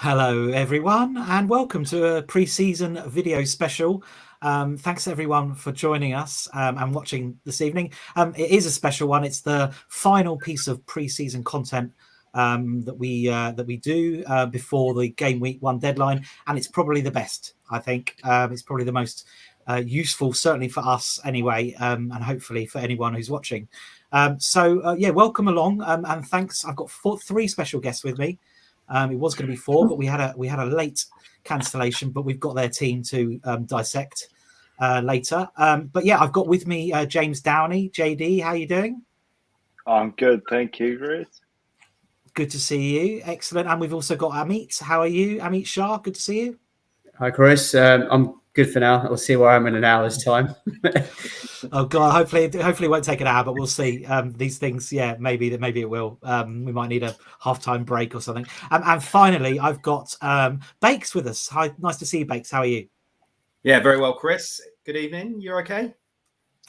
Hello, everyone, and welcome to a pre-season video special. Thanks, everyone, for joining us and watching this evening. It is a special one. It's the final piece of pre-season content that we do before the game week 1 deadline, and it's probably the best. I think it's probably the most useful, certainly for us anyway, and hopefully for anyone who's watching. Welcome along, and thanks. I've got three special guests with me. It was going to be 4, but we had a late cancellation, but we've got their team to dissect later. I've got with me James Downey. JD, how are you doing? I'm good, thank you, Chris. Good to see you. Excellent. And we've also got Amit. How are you, Amit Shah? Good to see you. Hi, Chris. I'm good for now. I'll see where I am in an hour's time. Oh God! Hopefully, it won't take an hour, but we'll see. These things, maybe it will. We might need a halftime break or something. And finally, I've got Bakes with us. Hi, nice to see you, Bakes. How are you? Yeah, very well, Chris. Good evening. You're okay?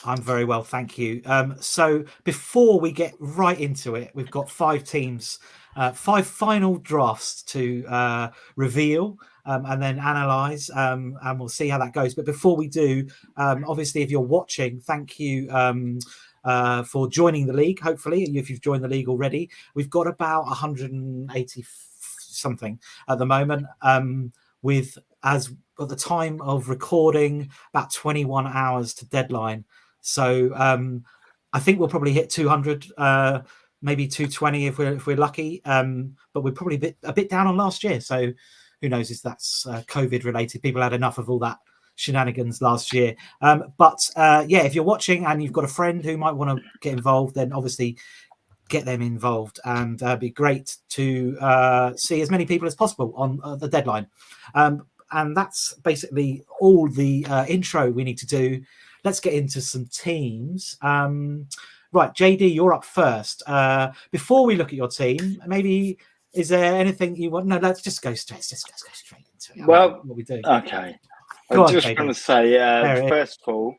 I'm very well, thank you. So before we get right into it, we've got 5 teams, 5 final drafts to reveal and then analyse, and we'll see how that goes. But before we do, obviously, if you're watching, thank you for joining the league. Hopefully, if you've joined the league already, we've got about 180 something at the moment, with, as at the time of recording, about 21 hours to deadline. So I think we'll probably hit 200, maybe 220 if we're lucky. But we're probably a bit down on last year. So who knows if that's COVID related? People had enough of all that shenanigans last year. If you're watching and you've got a friend who might want to get involved, then obviously get them involved, and it'd be great to see as many people as possible on the deadline. And that's basically all the intro we need to do. Let's get into some teams. Right, JD, you're up first. Before we look at your team, maybe is there anything you want? No, let's just go straight. Let's just go straight into it. Well, what we do. Okay. I just want to say, first of all,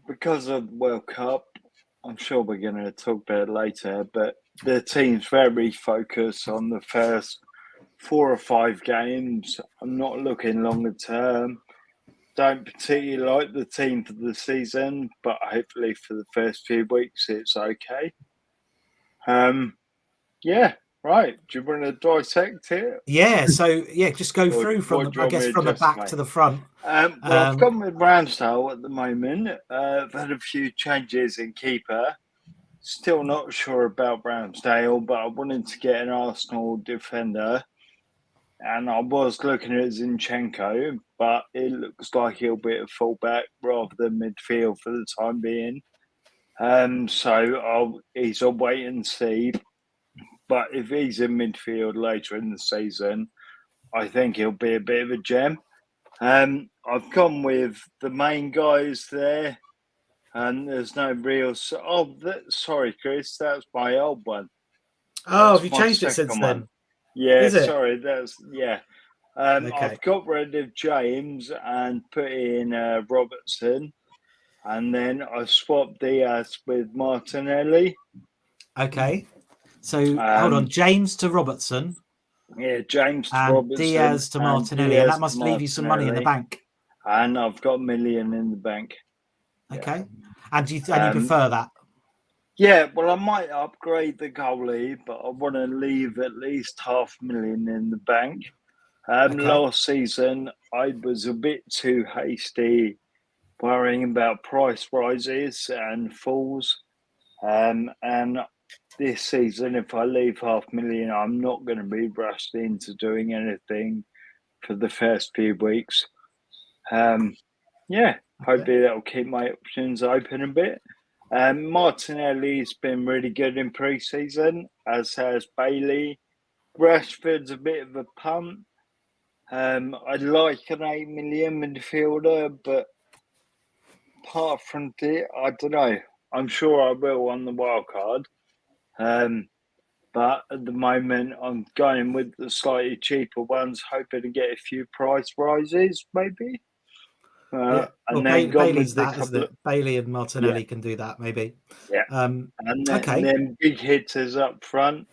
because of the World Cup, I'm sure we're going to talk about it later, but the team's very focused on the first 4 or 5 games. I'm not looking longer term. Don't particularly like the team for the season, but hopefully for the first few weeks it's okay. Right. Do you want to dissect it? Yeah. So just go through from the back to the front. I've gone with Ramsdale at the moment. I've had a few changes in keeper. Still not sure about Ramsdale, but I wanted to get an Arsenal defender. And I was looking at Zinchenko, but it looks like he'll be a fullback rather than midfield for the time being. He's a wait and see. But if he's in midfield later in the season, I think he'll be a bit of a gem. I've gone with the main guys there, and there's no real. Sorry, Chris, that's my old one. Oh, have you changed it since then? Yeah, sorry, okay. I've got rid of James and put in Robertson, and then I swapped Diaz with Martinelli. Okay, so hold on, James to Robertson. Yeah, James to and Robertson. Diaz to Martinelli, and that must leave you some money in the bank. And I've got $1 million in the bank. Okay, and you prefer that? Yeah, well, I might upgrade the goalie, but I want to leave at least $500,000 in the bank. Last season, I was a bit too hasty, worrying about price rises and falls. And this season, if I leave $500,000, I'm not going to be rushed into doing anything for the first few weeks. Hopefully that'll keep my options open a bit. Martinelli's been really good in pre-season, as has Bailey. Rashford's a bit of a punt. I'd like an $8 million midfielder, but apart from that, I don't know. I'm sure I will on the wild card. But at the moment, I'm going with the slightly cheaper ones, hoping to get a few price rises, maybe. Bailey's that, isn't it? Bailey and Martinelli can do that, maybe. Yeah. Then big hitters up front.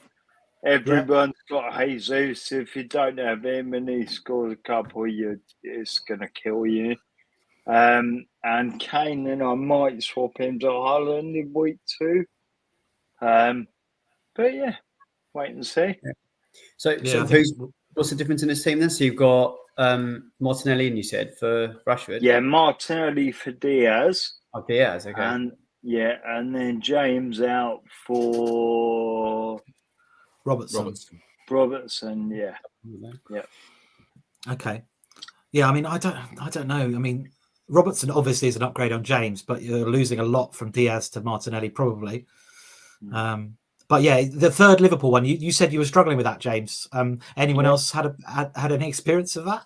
everyone's got Jesus. If you don't have him and he scores a couple, it's going to kill you. And Kane, and I might swap him to Haaland in week 2. But yeah, wait and see. Yeah. So what's the difference in this team then? So you've got Martinelli, and you said for Rashford. Yeah, Martinelli for Diaz. Oh, Diaz, okay. And then James out for Robertson, yeah. Okay. Yeah, I mean, I don't know. I mean, Robertson obviously is an upgrade on James, but you're losing a lot from Diaz to Martinelli probably. But yeah, the third Liverpool one, you said you were struggling with that, James. Anyone else had any experience of that?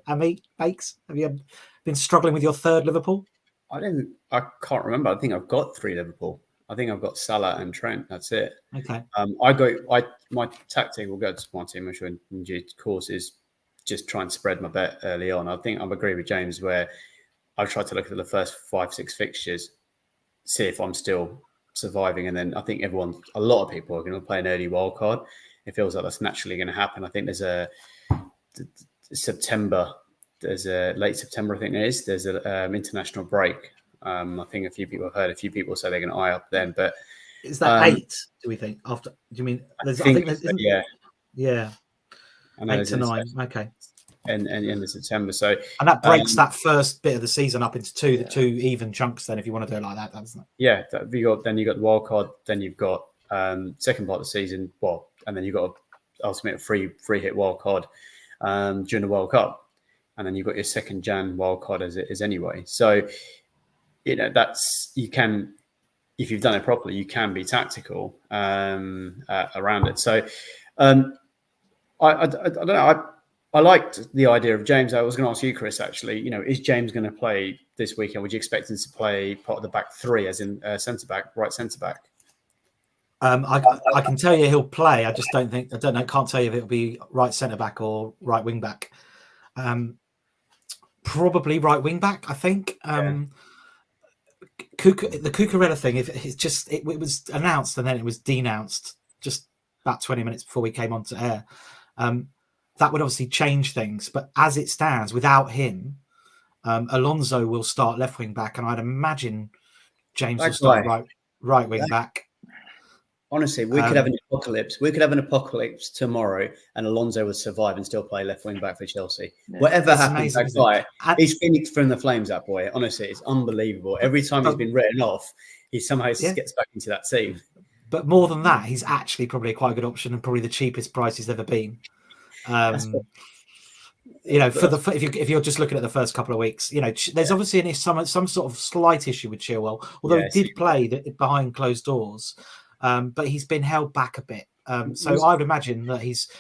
Amit, Bakes, have you been struggling with your third Liverpool? I can't remember. I think I've got 3 Liverpool. I think I've got Salah and Trent. That's it. Okay. My tactic will go to my team, I'm sure, in due course, is just try and spread my bet early on. I think I'm agree with James where I've tried to look at the first 5-6 fixtures, see if I'm still surviving, and then I think a lot of people are going to play an early wild card. It feels like that's naturally going to happen. I think there's a late September, I think it is. There's an international break. I think I've heard a few people say they're going to eye up then. But is that 8? Do we think after? Do you mean? I think yeah. 8 to 9. Okay. And end of September. So that breaks that first bit of the season up into two even chunks. Then, if you want to do it like that, doesn't it? Yeah. You got the wild card. Then you've got second part of the season. Well, and then you've got ultimate free hit wild card during the World Cup, and then you've got your second Jan wild card as it is anyway. So that's you can. If you've done it properly, you can be tactical around it. So I don't know. I liked the idea of James. I was going to ask you, Chris, actually, is James going to play this weekend? Would you expect him to play part of the back 3, as in right centre back? I can tell you he'll play. I just don't know. Can't tell you if it'll be right centre back or right wing back. Probably right wing back, I think. The Cucurella thing, it was announced and then it was denounced just about 20 minutes before we came onto air. That would obviously change things, but as it stands, without him, Alonso will start left wing back, and I'd imagine James will start right wing back. Honestly, we could have an apocalypse. We could have an apocalypse tomorrow, and Alonso would survive and still play left wing back for Chelsea. Yeah. Whatever happens, that guy, he's phoenix from the flames. That boy, honestly, it's unbelievable. Every time he's been written off, he somehow gets back into that team. But more than that, he's actually probably quite a good option and probably the cheapest price he's ever been. If you're just looking at the first couple of weeks, there's obviously some sort of slight issue with Chilwell, although he did play behind closed doors, but he's been held back a bit. So I would imagine that he's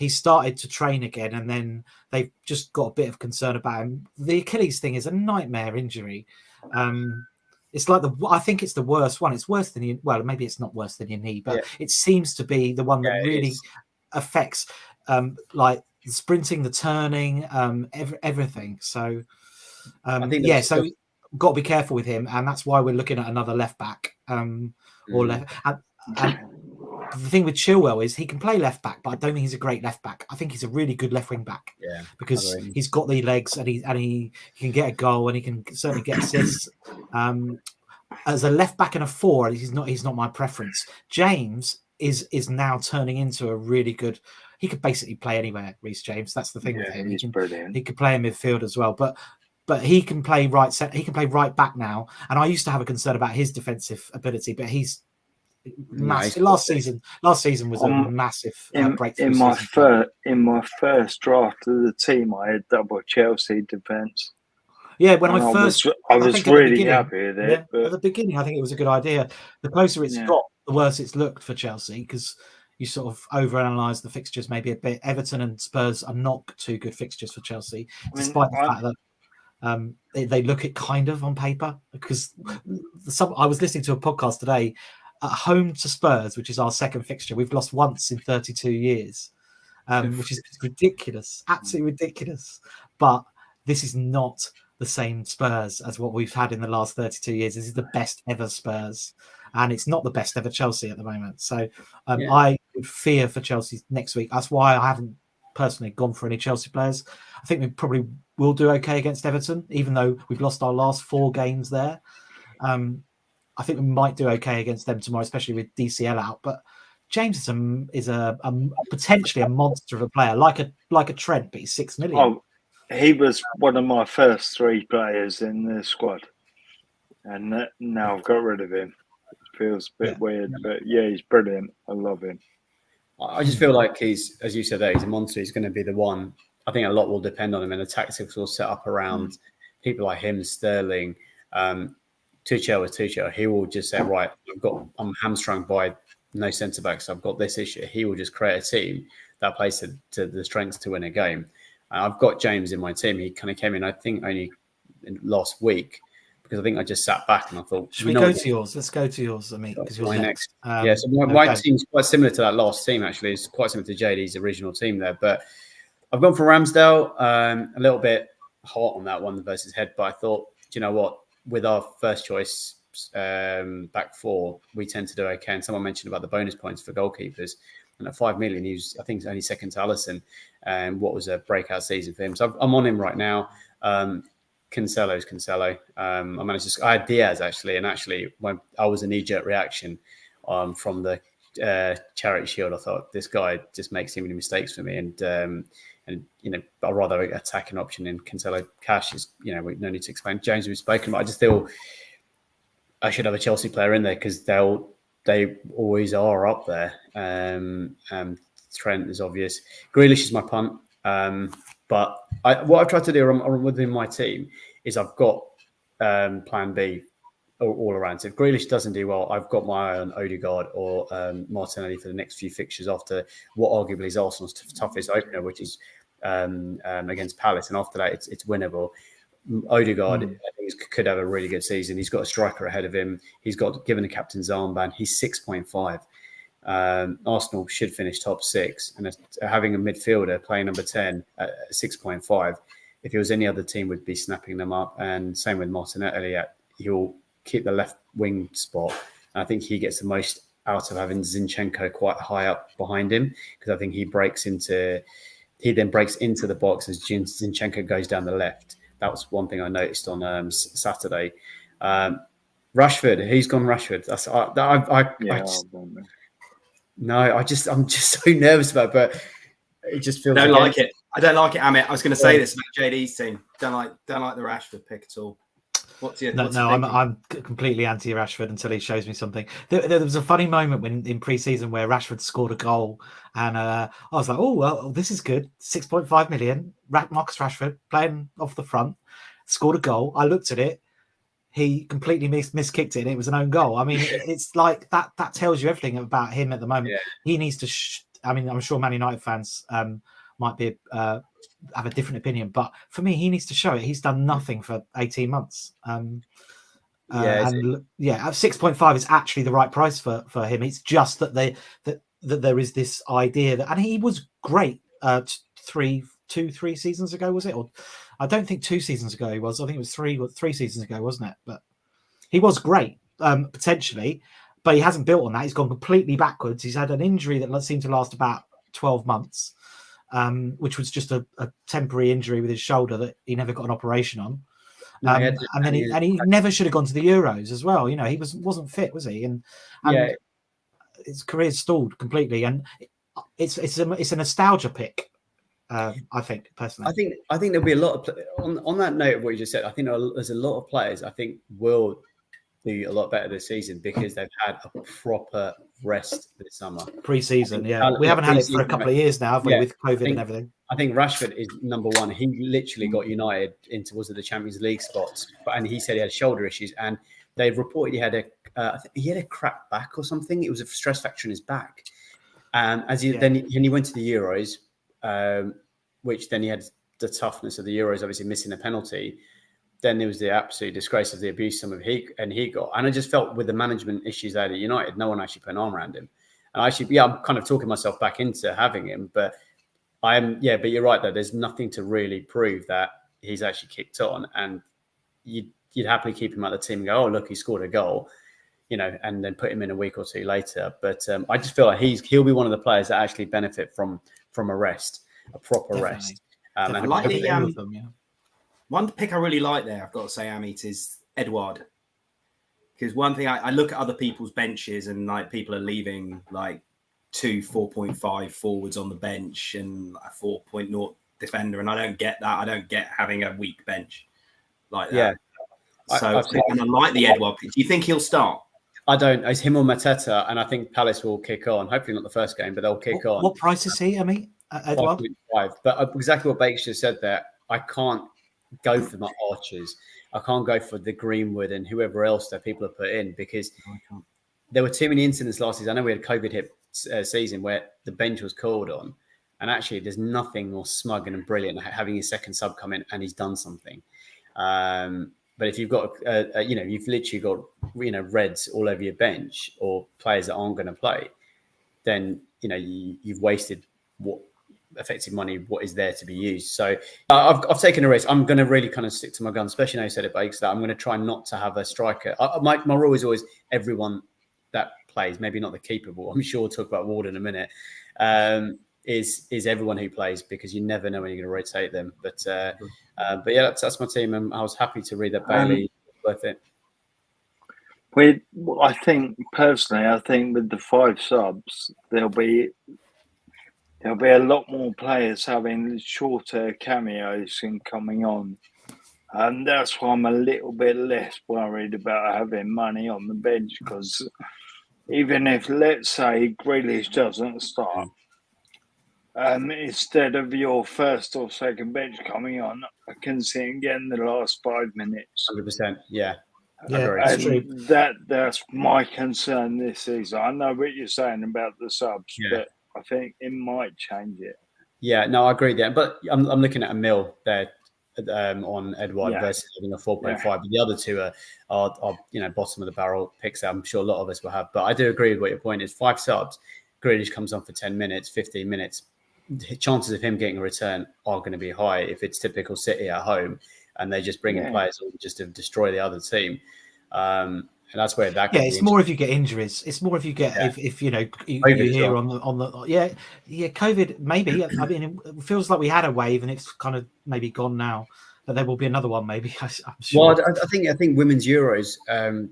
started to train again, and then they've just got a bit of concern about him. The Achilles thing is a nightmare injury. It's like I think it's the worst one. It's worse than maybe it's not worse than your knee, but it seems to be the one that really affects like the sprinting, the turning, everything. So so got to be careful with him, and that's why we're looking at another left back or left. And the thing with Chilwell is he can play left back, but I don't think he's a great left back. I think he's a really good left wing back because he's got the legs and he can get a goal and he can certainly get assists. As a left back and a 4, he's not my preference. James is now turning into a really good. He could basically play anywhere, Reece James. That's the thing with him. He could play in midfield as well, but he can play right set. He can play right back now. And I used to have a concern about his defensive ability, but he's massive. Last season was a massive breakthrough. In my first draft of the team, I had double Chelsea defense. Yeah, when I was really happy with it. But at the beginning, I think it was a good idea. The closer it's got, the worse it's looked for Chelsea because you sort of overanalyze the fixtures maybe a bit. Everton and Spurs are not two good fixtures for Chelsea, despite the fact that they look it kind of on paper. Because I was listening to a podcast today. At home to Spurs, which is our second fixture, we've lost once in 32 years, which is ridiculous, absolutely ridiculous. But this is not the same Spurs as what we've had in the last 32 years. This is the best ever Spurs, and it's not the best ever Chelsea at the moment. So I would fear for Chelsea next week. That's why I haven't personally gone for any Chelsea players. I think we probably will do okay against Everton, even though we've lost our last 4 games there. I think we might do okay against them tomorrow, especially with DCL out. But James is a potentially a monster of a player, like a Trent, but he's 6 million. Oh, he was one of my first 3 players in the squad, and now I've got rid of him. It feels a bit weird, but yeah, he's brilliant. I love him. I just feel like he's, as you said there, he's a monster. He's going to be the one. I think a lot will depend on him, and the tactics will set up around people like him, Sterling, Tuchel. He will just say, right, I'm hamstrung by no centre backs. I've got this issue. He will just create a team that plays to the strengths to win a game. I've got James in my team. He kind of came in, I think, only last week, because I think I just sat back and I thought, should we go to yours? Let's go to yours, Amit, because you're next. So my team's quite similar to that last team, actually. It's quite similar to JD's original team there. But I've gone for Ramsdale, a little bit hot on that one versus Head. But I thought, do you know what? With our first choice back 4, we tend to do okay. And someone mentioned about the bonus points for goalkeepers. And at 5 million, I think he's only second to Alisson. And what was a breakout season for him. So I'm on him right now. Cancelo's Cancelo. I had Diaz actually, and when I was a knee-jerk reaction from the Charity Shield, I thought this guy just makes too many mistakes for me, and I'd rather attack an option in Cancelo. Cash is, we no need to explain. James, we've spoken about. I just feel I should have a Chelsea player in there because they always are up there. Trent is obvious. Grealish is my punt. But what I've tried to do within my team is I've got plan B all around. So if Grealish doesn't do well, I've got my eye on Odegaard or Martinelli for the next few fixtures after what arguably is Arsenal's toughest opener, which is against Palace. And after that, it's winnable. Odegaard, I think, could have a really good season. He's got a striker ahead of him. He's got given the captain's armband. He's 6.5. Arsenal should finish top 6, and having a midfielder playing number 10 at 6.5, if it was any other team, would be snapping them up. And same with Martinelli. He'll keep the left wing spot, and I think he gets the most out of having Zinchenko quite high up behind him, because I think he then breaks into the box as Zinchenko goes down the left. That was one thing I noticed on Saturday. Rashford, he's gone Rashford. I'm just so nervous about it, but it just feels. I don't like it, Amit. I was going to say this about JD's team. Don't like the Rashford pick at all. What's your? I'm completely anti Rashford until he shows me something. There was a funny moment in pre-season where Rashford scored a goal, and I was like, "Oh well, this is good. 6.5 million. Marcus Rashford playing off the front, scored a goal." I looked at it. He completely miskicked it, and it was an own goal. I mean, it's like that. That tells you everything about him at the moment. Yeah. He needs to. I'm sure Man United fans might be have a different opinion, but for me, he needs to show it. He's done nothing for 18 months. 6.5 is actually the right price for him. It's just that that there is this idea that, and he was great 3 seasons ago, was it? Or I don't think 2 seasons ago he was. I think it was 3 seasons ago, wasn't it? But he was great potentially, but he hasn't built on that. He's gone completely backwards. He's had an injury that seemed to last about 12 months. Which was just a temporary injury with his shoulder that he never got an operation on, he never should have gone to the Euros as well. He wasn't fit, was he? And his career stalled completely, and it's a nostalgia pick. I think personally, I think there'll be a lot of on that note of what you just said. I think there's a lot of players I think will do a lot better this season because they've had a proper rest this summer. Pre-season, we haven't had it for a couple of years now, have we, with COVID and everything? I think Rashford is number one. He literally got United into the Champions League spots, and he said he had shoulder issues, and they reported he had a cracked back or something. It was a stress fracture in his back, and then he went to the Euros, which then he had the toughness of the Euros, obviously missing a penalty. Then there was the absolute disgrace of the abuse he got. And I just felt with the management issues out at United, no one actually put an arm around him. And I'm kind of talking myself back into having him. But but you're right, though. There's nothing to really prove that he's actually kicked on. And you'd happily keep him at the team and go, oh, look, he scored a goal. and then put him in a week or two later. But I just feel like he'll be one of the players that actually benefit from a rest, a proper rest. I And like the of them, one pick I really like there, I've got to say, Amit, is Edouard. Because one thing I look at other people's benches and like people are leaving like 4.5 forwards on the bench and a 4.0 defender, and I don't get that. I don't get having a weak bench like that. Yeah. So and I like the Edouard pick. Do you think he'll start? I don't. It's him or Mateta, and I think Palace will kick on. Hopefully not the first game, but they'll kick on. What price is he, Amit? Edouard? 5.5. But exactly what Bakes just said there, I can't go for my Archers. I can't go for the Greenwood and whoever else that people have put in, because there were too many incidents last season. I know we had COVID hit season where the bench was called on, and actually there's nothing more smug and brilliant having his second sub come in and he's done something. But if you've got, you've literally got, reds all over your bench or players that aren't going to play, then, you've wasted what effective money, what is there to be used. So I've taken a risk. I'm going to really kind of stick to my gun, especially now you said it, Bakes, that I'm going to try not to have a striker. My rule is always everyone that plays, maybe not the keeper, but I'm sure we'll talk about Ward in a minute, is everyone who plays, because you never know when you're going to rotate them. But yeah, that's my team, and I was happy to read that Bailey. Worth it. I think with the 5 subs, there'll be a lot more players having shorter cameos and coming on. And that's why I'm a little bit less worried about having money on the bench, because even if, let's say, Grealish doesn't start, instead of your first or second bench coming on, I can see him getting the last 5 minutes. 100%, yeah. That's my concern this season. I know what you're saying about the subs, but I think it might change it. Yeah, no, I agree there. But I'm looking at a mil there on Edouard versus having a 4.5. But the other two are bottom of the barrel picks that I'm sure a lot of us will have. But I do agree with what your point is. 5 subs, Grealish comes on for 10 minutes, 15 minutes. The chances of him getting a return are going to be high if it's typical City at home and they just bring in players just to destroy the other team. And that's where that. It's more if you get injuries. It's more if you get if you hear on the COVID maybe. I mean, it feels like we had a wave and it's kind of maybe gone now, but there will be another one maybe. I'm sure. Well, I think women's Euros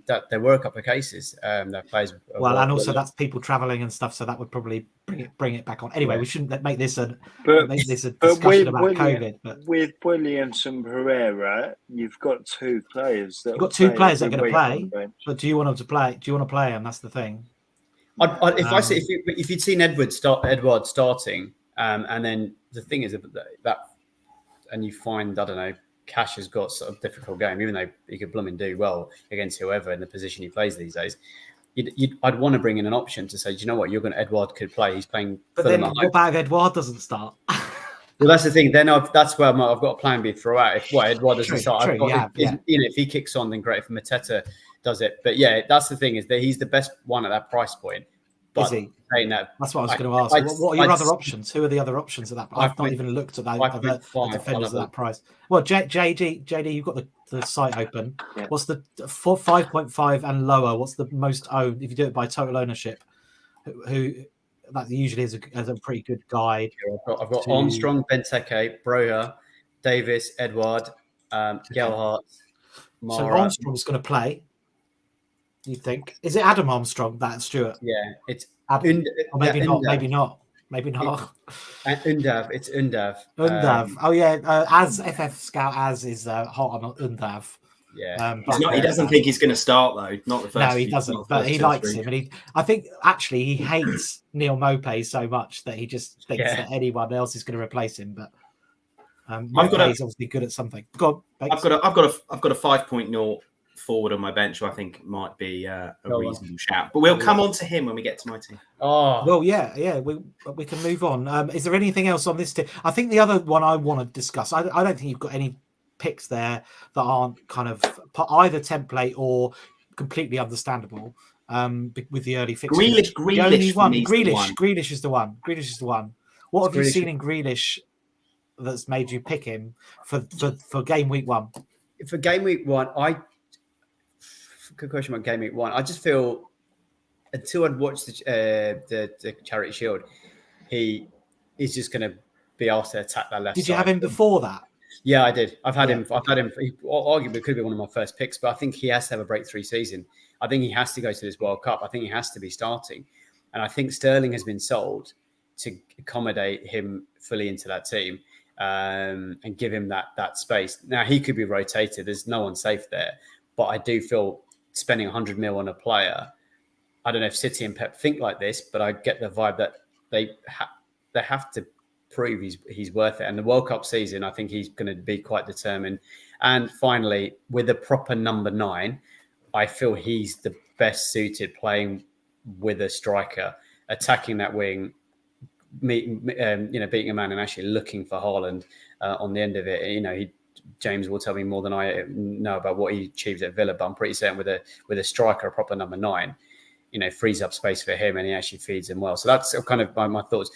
that there were a couple of cases that players. And also that's people travelling and stuff, so that would probably bring it back on. Anyway, we shouldn't make this a discussion about COVID. But with Williams and Pereira, you've got 2 players. You've got 2 players that are going to play, but do you want them to play? Do you want to play them? That's the thing. If you'd seen Edouard starting, and then the thing is that, and you find, I don't know, Cash has got sort of difficult game, even though he could blooming do well against whoever in the position he plays these days. I'd want to bring in an option to say, do you know what, Edouard could play. He's playing. But then what about if Edouard doesn't start? Well, that's the thing. Then that's where I've got a plan B throughout. If Edouard doesn't start, if he kicks on, then great. If Mateta does it, but that's the thing, is that he's the best one at that price point. But is he? That, that's what I was going to ask. What are your other options? Who are the other options at that? I've not even looked at that. The defenders at that price. Well, JD, you've got the site open. Yeah. What's the 5.5 and lower? What's the most owned? If you do it by total ownership, who that usually is a pretty good guide. I've got Armstrong, Benteke, Broja, Davis, Edouard, Gelhardt. Mara. So Armstrong's going to play. You think? Is it Adam Armstrong? That's Stuart. Yeah, it's Adam. Maybe not. Maybe not. Undav. It's Undav. Undav. As FF Scout is hot on Undav. Yeah. He doesn't think he's going to start though. Not the first. No, he doesn't. But he likes him, and I think actually he hates Neil Maupay so much that he just thinks that anyone else is going to replace him. But Maupay's obviously good at something. Go on, I've got a 5.0 forward on my bench, who I think might be a reasonable shout. But we'll come on to him when we get to my team. Oh, well, yeah. We can move on. Is there anything else on this team? I think the other one I want to discuss. I don't think you've got any picks there that aren't kind of either template or completely understandable. With the early fixtures. Grealish is the one. What have you seen in Grealish that's made you pick him for game week 1? For game week 1, good question about Game Week 1. I just feel until I'd watched the Charity Shield, he is just going to be asked to attack that left side. Did you have him before that? Yeah, I did. I've had him. He arguably could be one of my first picks, but I think he has to have a breakthrough season. I think he has to go to this World Cup. I think he has to be starting, and I think Sterling has been sold to accommodate him fully into that team and give him that space. Now he could be rotated. There's no one safe there, but I do feel spending 100 mil on a player. I don't know if City and Pep think like this, but I get the vibe that they have to prove he's worth it. And the World Cup season, I think he's going to be quite determined. And finally, with a proper number 9, I feel he's the best suited playing with a striker, attacking that wing, beating a man and actually looking for Haaland on the end of it. James will tell me more than I know about what he achieved at Villa, but I'm pretty certain with a striker, a proper number 9, frees up space for him and he actually feeds him well. So that's kind of my thoughts.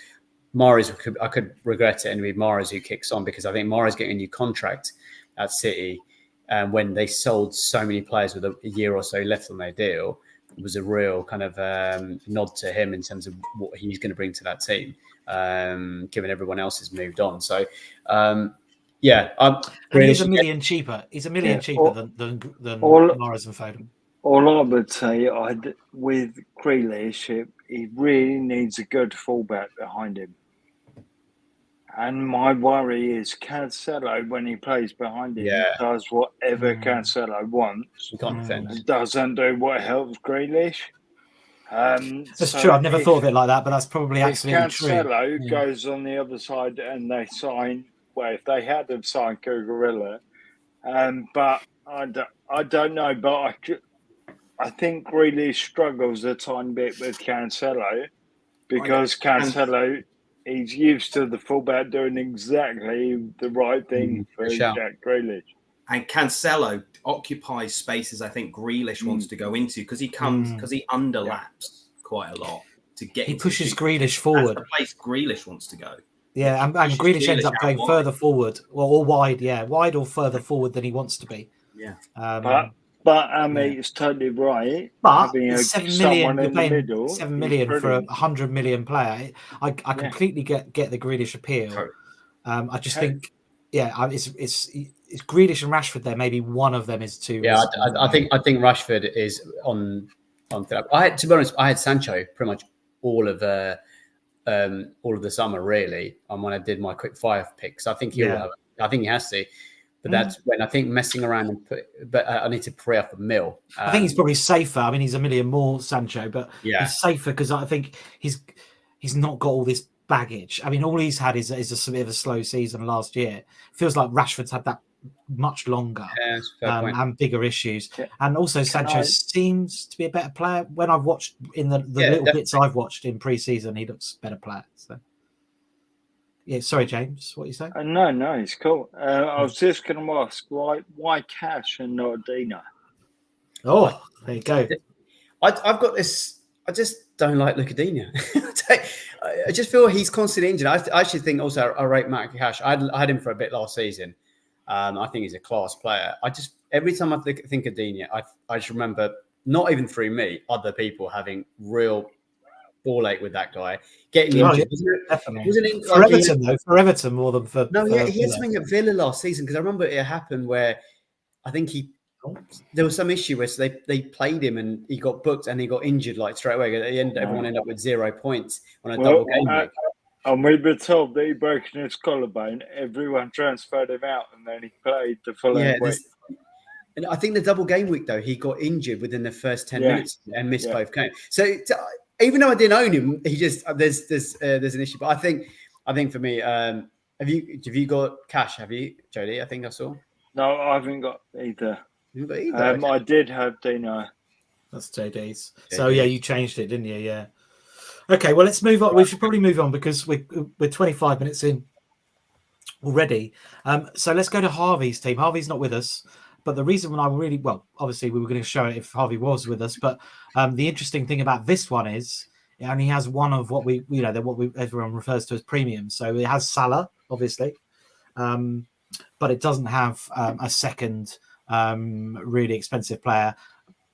Mahrez, I could regret it and it'd be Mahrez who kicks on, because I think Mahrez getting a new contract at City when they sold so many players with a year or so left on their deal was a real kind of nod to him in terms of what he's going to bring to that team, given everyone else has moved on. So, and he's $1 million cheaper. He's $1 million cheaper than Mahrez and Foden. All I would say, with Grealish, he really needs a good fullback behind him. And my worry is Cancelo, when he plays behind him, does whatever Cancelo wants. He can't defend. Doesn't do what helps Grealish. That's true. I've never thought of it like that, but that's probably absolutely true. Cancelo goes on the other side and they sign, if they had have signed Cucurella, but I don't know, but I think Grealish struggles a tiny bit with Cancelo because Cancelo, he's used to the fullback doing exactly the right thing for Jack Grealish. And Cancelo occupies spaces I think Grealish wants to go into because he underlaps quite a lot to get. He pushes Grealish forward. That's the place Grealish wants to go. Yeah, and Grealish ends up going further forward, or wide, wide or further forward than he wants to be. Yeah, but it's totally right. But having $7 million, you're paying $7 million for a $100 million player. I completely get the Grealish appeal. I just think, it's Grealish and Rashford there. Maybe one of them is too. Yeah, I think Rashford is on. To be honest, I had Sancho pretty much all of the summer really. When I did my quick 5 picks, I think I think he has to. But that's when I think messing around but I need to pray off a mil. I think he's probably safer. I mean, he's $1 million more, Sancho, but he's safer because I think he's not got all this baggage. I mean, all he's had is a bit of a slow season last year. Feels like Rashford's had that much longer and bigger issues. Yeah. And also Sancho seems to be a better player. When I've watched in the little bits I've watched in pre-season, he looks a better player. So. Yeah, sorry, James. What you say? No, it's cool. I was just going to ask why Cash and not Dino? Oh, there you go. I've got this. I just don't like Lucadinho. I just feel he's constantly injured. I actually think also I rate Matt Cash. I had him for a bit last season. I think he's a class player. Every time I think of Dino, I just remember not even through me, other people having real ball ache with that guy getting injured. Definitely. For Everton more than for. No, he had something at Villa last season because I remember it happened where I think there was some issue where they played him and he got booked and he got injured like straight away. At the end, everyone ended up with 0 points on a double game week. And we were told that he broken his collarbone. Everyone transferred him out and then he played the following week. And I think the double game week though, he got injured within the first 10 minutes and missed both games. So even though I didn't own him, he just there's an issue. But I think for me, have you got Cash? Have you, Jody? I think I saw. No, I haven't got either. You got either? Okay. I did have Dino. That's JD's. So you changed it, didn't you? Yeah. Okay, well let's move on. We should probably move on because we're 25 minutes in already. So let's go to Harvey's team. Harvey's not with us. But the reason when obviously we were going to show it if Harvey was with us. But the interesting thing about this one is it only has one of what everyone refers to as premium. So it has Salah, obviously, but it doesn't have a second really expensive player.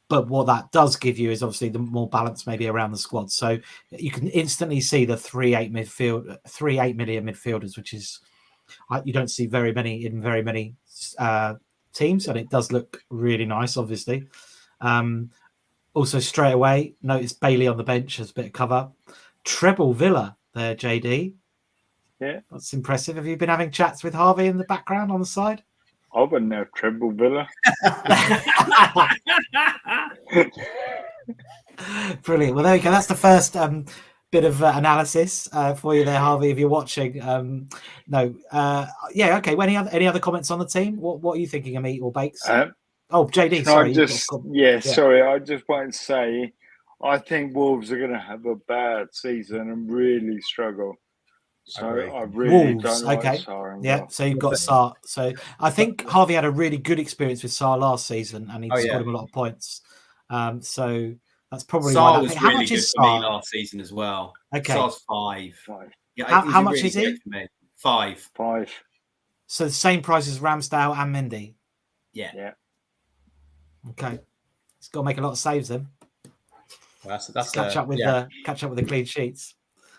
But what that does give you is obviously the more balance maybe around the squad. So you can instantly see the 3-8 million midfielders, which is you don't see very many in very many teams, and it does look really nice, obviously. Also, straight away, notice Bailey on the bench as a bit of cover. Treble Villa there, JD. Yeah. That's impressive. Have you been having chats with Harvey in the background on the side? I wouldn't have Treble Villa. Brilliant. Well, there you go. That's the first bit of analysis for you there, Harvey, if you're watching. Yeah, okay. Well, any other comments on the team? What are you thinking, Amit or Bakes? JD, sorry. Sorry. I just wanted to say, I think Wolves are going to have a bad season and really struggle. So I really Wolves, don't like okay. Sarr. Yeah, so you've got Sarr. So I think Harvey had a really good experience with Sarr last season, and he scored him a lot of points. So that's probably Sarr why. was How really much good is for me Sarr? last season as well. Okay, Sarr's 5. Yeah, how much is he? For me. 5. So the same price as Ramsdale and Mendy. Yeah. Okay, he's got to make a lot of saves then. Well, that's catch up with the clean sheets.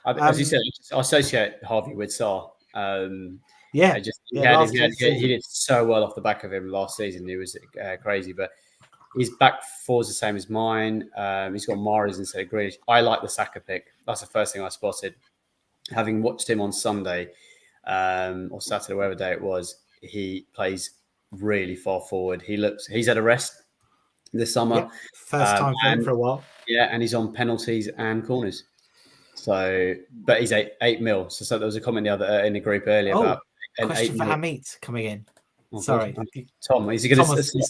As you said, I associate Harvey with Sarr. He did so well off the back of him last season. It was crazy, but his back four is the same as mine. He's got Mahrez instead of Grealish. I like the Saka pick. That's the first thing I spotted. Having watched him on Sunday or Saturday, whatever day it was, he plays really far forward. He's had a rest this summer. Yep. First time for him for a while. Yeah, and he's on penalties and corners. So, but he's 8 mil. So there was a comment in the group earlier about question for Amit coming in. Sorry, Tom. Is he going to?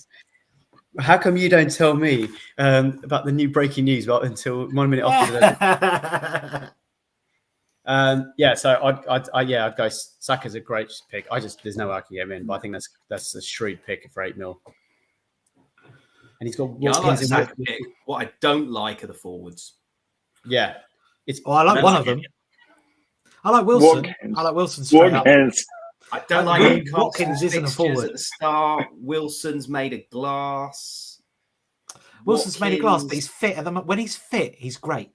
How come you don't tell me about the new breaking news until 1 minute after the? So I'd go. Saka's a great pick. There's no way I can get him in, but I think that's a shrewd pick for 8 mil. And he's got. I like the Saka pick. What I don't like are the forwards. Yeah. I like one of them. I like Wilson. I like Wilson straight up. I don't like Watkins isn't a forward at the start. Wilson's made of glass. Wilson's made of glass, but he's fit. When he's fit, he's great.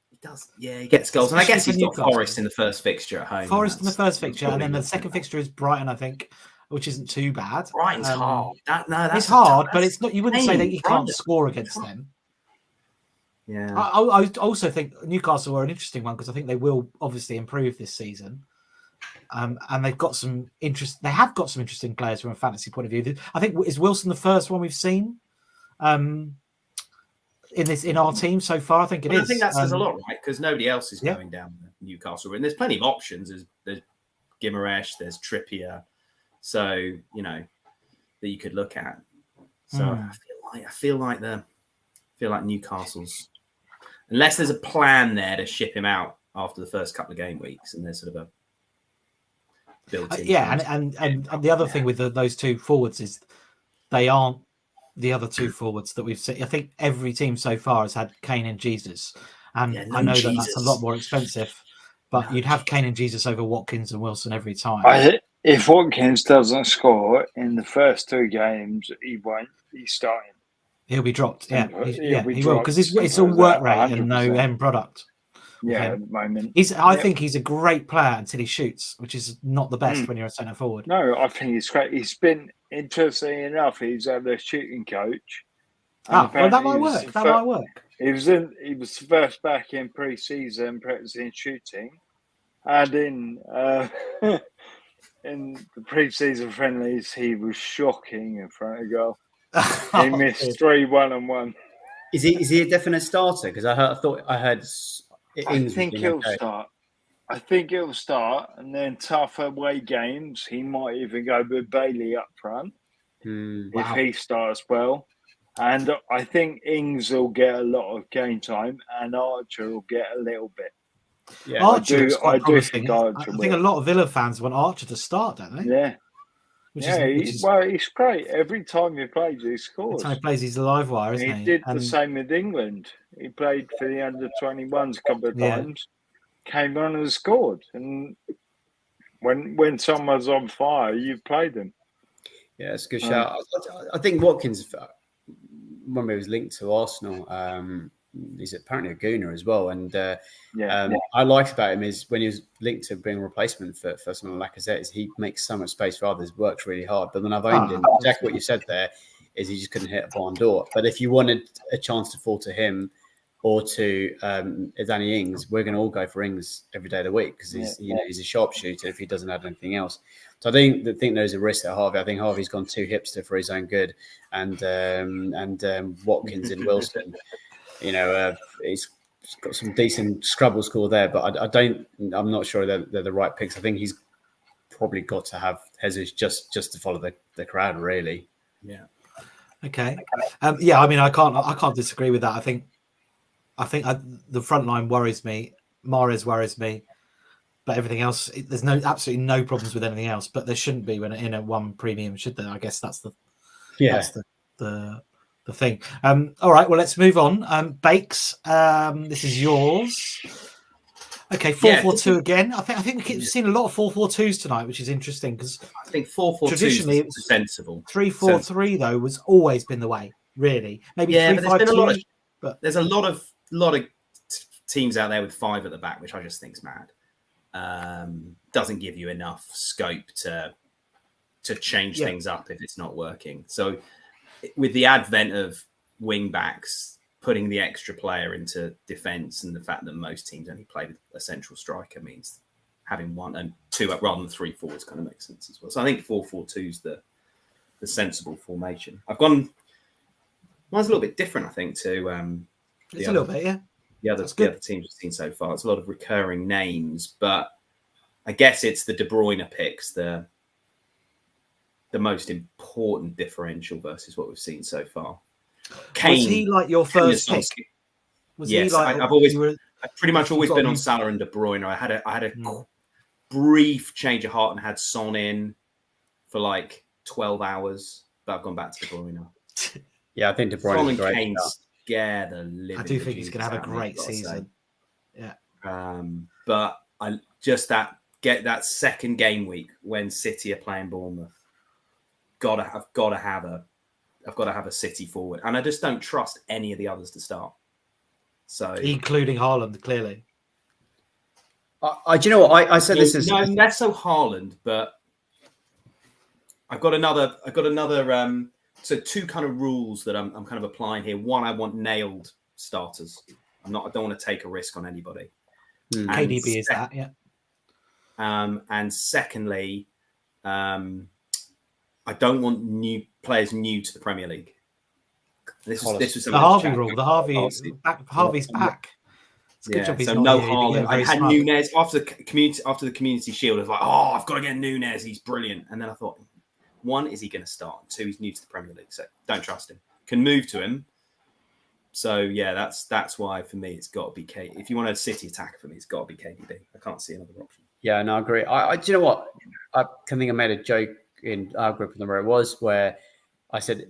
He does. Yeah, he gets goals. And I guess he's got Forest in the first fixture at home. Forest in the first fixture, and then the second fixture is Brighton, I think, which isn't too bad. Brighton's hard. It's hard, but it's not. You wouldn't say that you can't score against them. Yeah, I also think Newcastle are an interesting one because I think they will obviously improve this season, and they've got some interest. They have got some interesting players from a fantasy point of view. I think is Wilson the first one we've seen in our team so far. I think it is. I think that says a lot, right? Because nobody else is going down Newcastle, and there's plenty of options. There's Guimaraes, there's Trippier, so that you could look at. So I feel like Newcastle's. Unless there's a plan there to ship him out after the first couple of game weeks, and there's sort of a built-in. And the other thing with those two forwards is they aren't the other two forwards that we've seen. I think every team so far has had Kane and Jesus, and I know that's a lot more expensive. But you'd have Kane and Jesus over Watkins and Wilson every time. If Watkins doesn't score in the first 2 games, he won't be starting. He'll be dropped. He will because it's all work rate and no end product. Yeah, at the moment. I think he's a great player until he shoots, which is not the best when you're a centre forward. No, I think he's great. He's been, interesting enough, he's had a shooting coach. That might work. That might work. He was first back in pre-season practicing shooting, and in the pre-season friendlies, he was shocking in front of goal. He missed 3 1-on-1. Is he a definite starter? Because I think he'll start. I think he'll start, and then tough away games, he might even go with Bailey up front if he starts well. And I think Ings will get a lot of game time, and Archer will get a little bit. Yeah, Archer is quite promising. I think a lot of Villa fans want Archer to start, don't they? Yeah. He's great. Every time he plays, he scores. Every time he plays, he's a live wire, isn't he? He did the same with England. He played for the under-21s a couple of times, came on and scored. And when someone's on fire, you've played them. Yeah, it's a good shout. I think Watkins, when he was linked to Arsenal, he's apparently a gooner as well. And I liked about him is when he was linked to being a replacement for someone like Lacazette, is he makes so much space for others, works really hard. But when I've owned him, exactly what you said there is he just couldn't hit a barn door. But if you wanted a chance to fall to him or to Danny Ings, we're going to all go for Ings every day of the week because he's he's a sharpshooter if he doesn't have anything else. So I think there's a risk at Harvey. I think Harvey's gone too hipster for his own good, and Watkins and Wilson, he's got some decent Scrabble score there, but I'm not sure they're the right picks. I think he's probably got to have Jesus just to follow the crowd, really. Yeah. Okay. I mean, I can't disagree with that. I think the front line worries me. Mahrez worries me, but everything else, there's absolutely no problems with anything else. But there shouldn't be when in a one premium, should there? I guess that's the thing. All right, well, let's move on. Bakes, this is yours. Okay, 4-4-2 again. I think we've seen a lot of 4-4-2s tonight, which is interesting because I think 4-4-2 traditionally is sensible. 3-4-3 though was always been the way, really. Maybe 3-5-2. But there's a lot of teams out there with 5 at the back, which I just think is mad. Doesn't give you enough scope to change things up if it's not working. So with the advent of wing backs, putting the extra player into defence and the fact that most teams only play with a central striker means having 1 and 2 up rather than 3 forwards kind of makes sense as well. So I think 4-4-2 is the sensible formation. Mine's a little bit different, I think, to it's a little bit, yeah. The other teams we've seen so far. It's a lot of recurring names, but I guess it's the De Bruyne picks, the most important differential versus what we've seen so far. Kane, was he like your first pick? Yes, I've pretty much always been on Salah and De Bruyne. I had a brief change of heart and had Son in for like 12 hours, but I've gone back to De Bruyne. Yeah, I think De Bruyne is great. Kane scare the living. I do think he's going to have a great season. Yeah. But I just get that second game week when City are playing Bournemouth. I've got to have a City forward, and I just don't trust any of the others to start. So, including Haaland, clearly. Do you know what I said? This is less so Haaland, but I've got another. So 2 kind of rules that I'm kind of applying here. One, I want nailed starters. I don't want to take a risk on anybody. KDB is that, yeah. And secondly, I don't want new players new to the Premier League. This was the Harvey rule. Harvey's back. It's a good job he's so not no here, Haaland. I had Nunez after the Community Shield. I was like, I've got to get Nunez. He's brilliant. And then I thought, 1, is he going to start? 2, he's new to the Premier League, so don't trust him. Can move to him. So yeah, that's why for me it's got to be KDB. If you want a City attacker for me, it's got to be KDB. I can't see another option. Yeah, no, I agree. Do you know what? I think I made a joke in our group, where it was, where I said,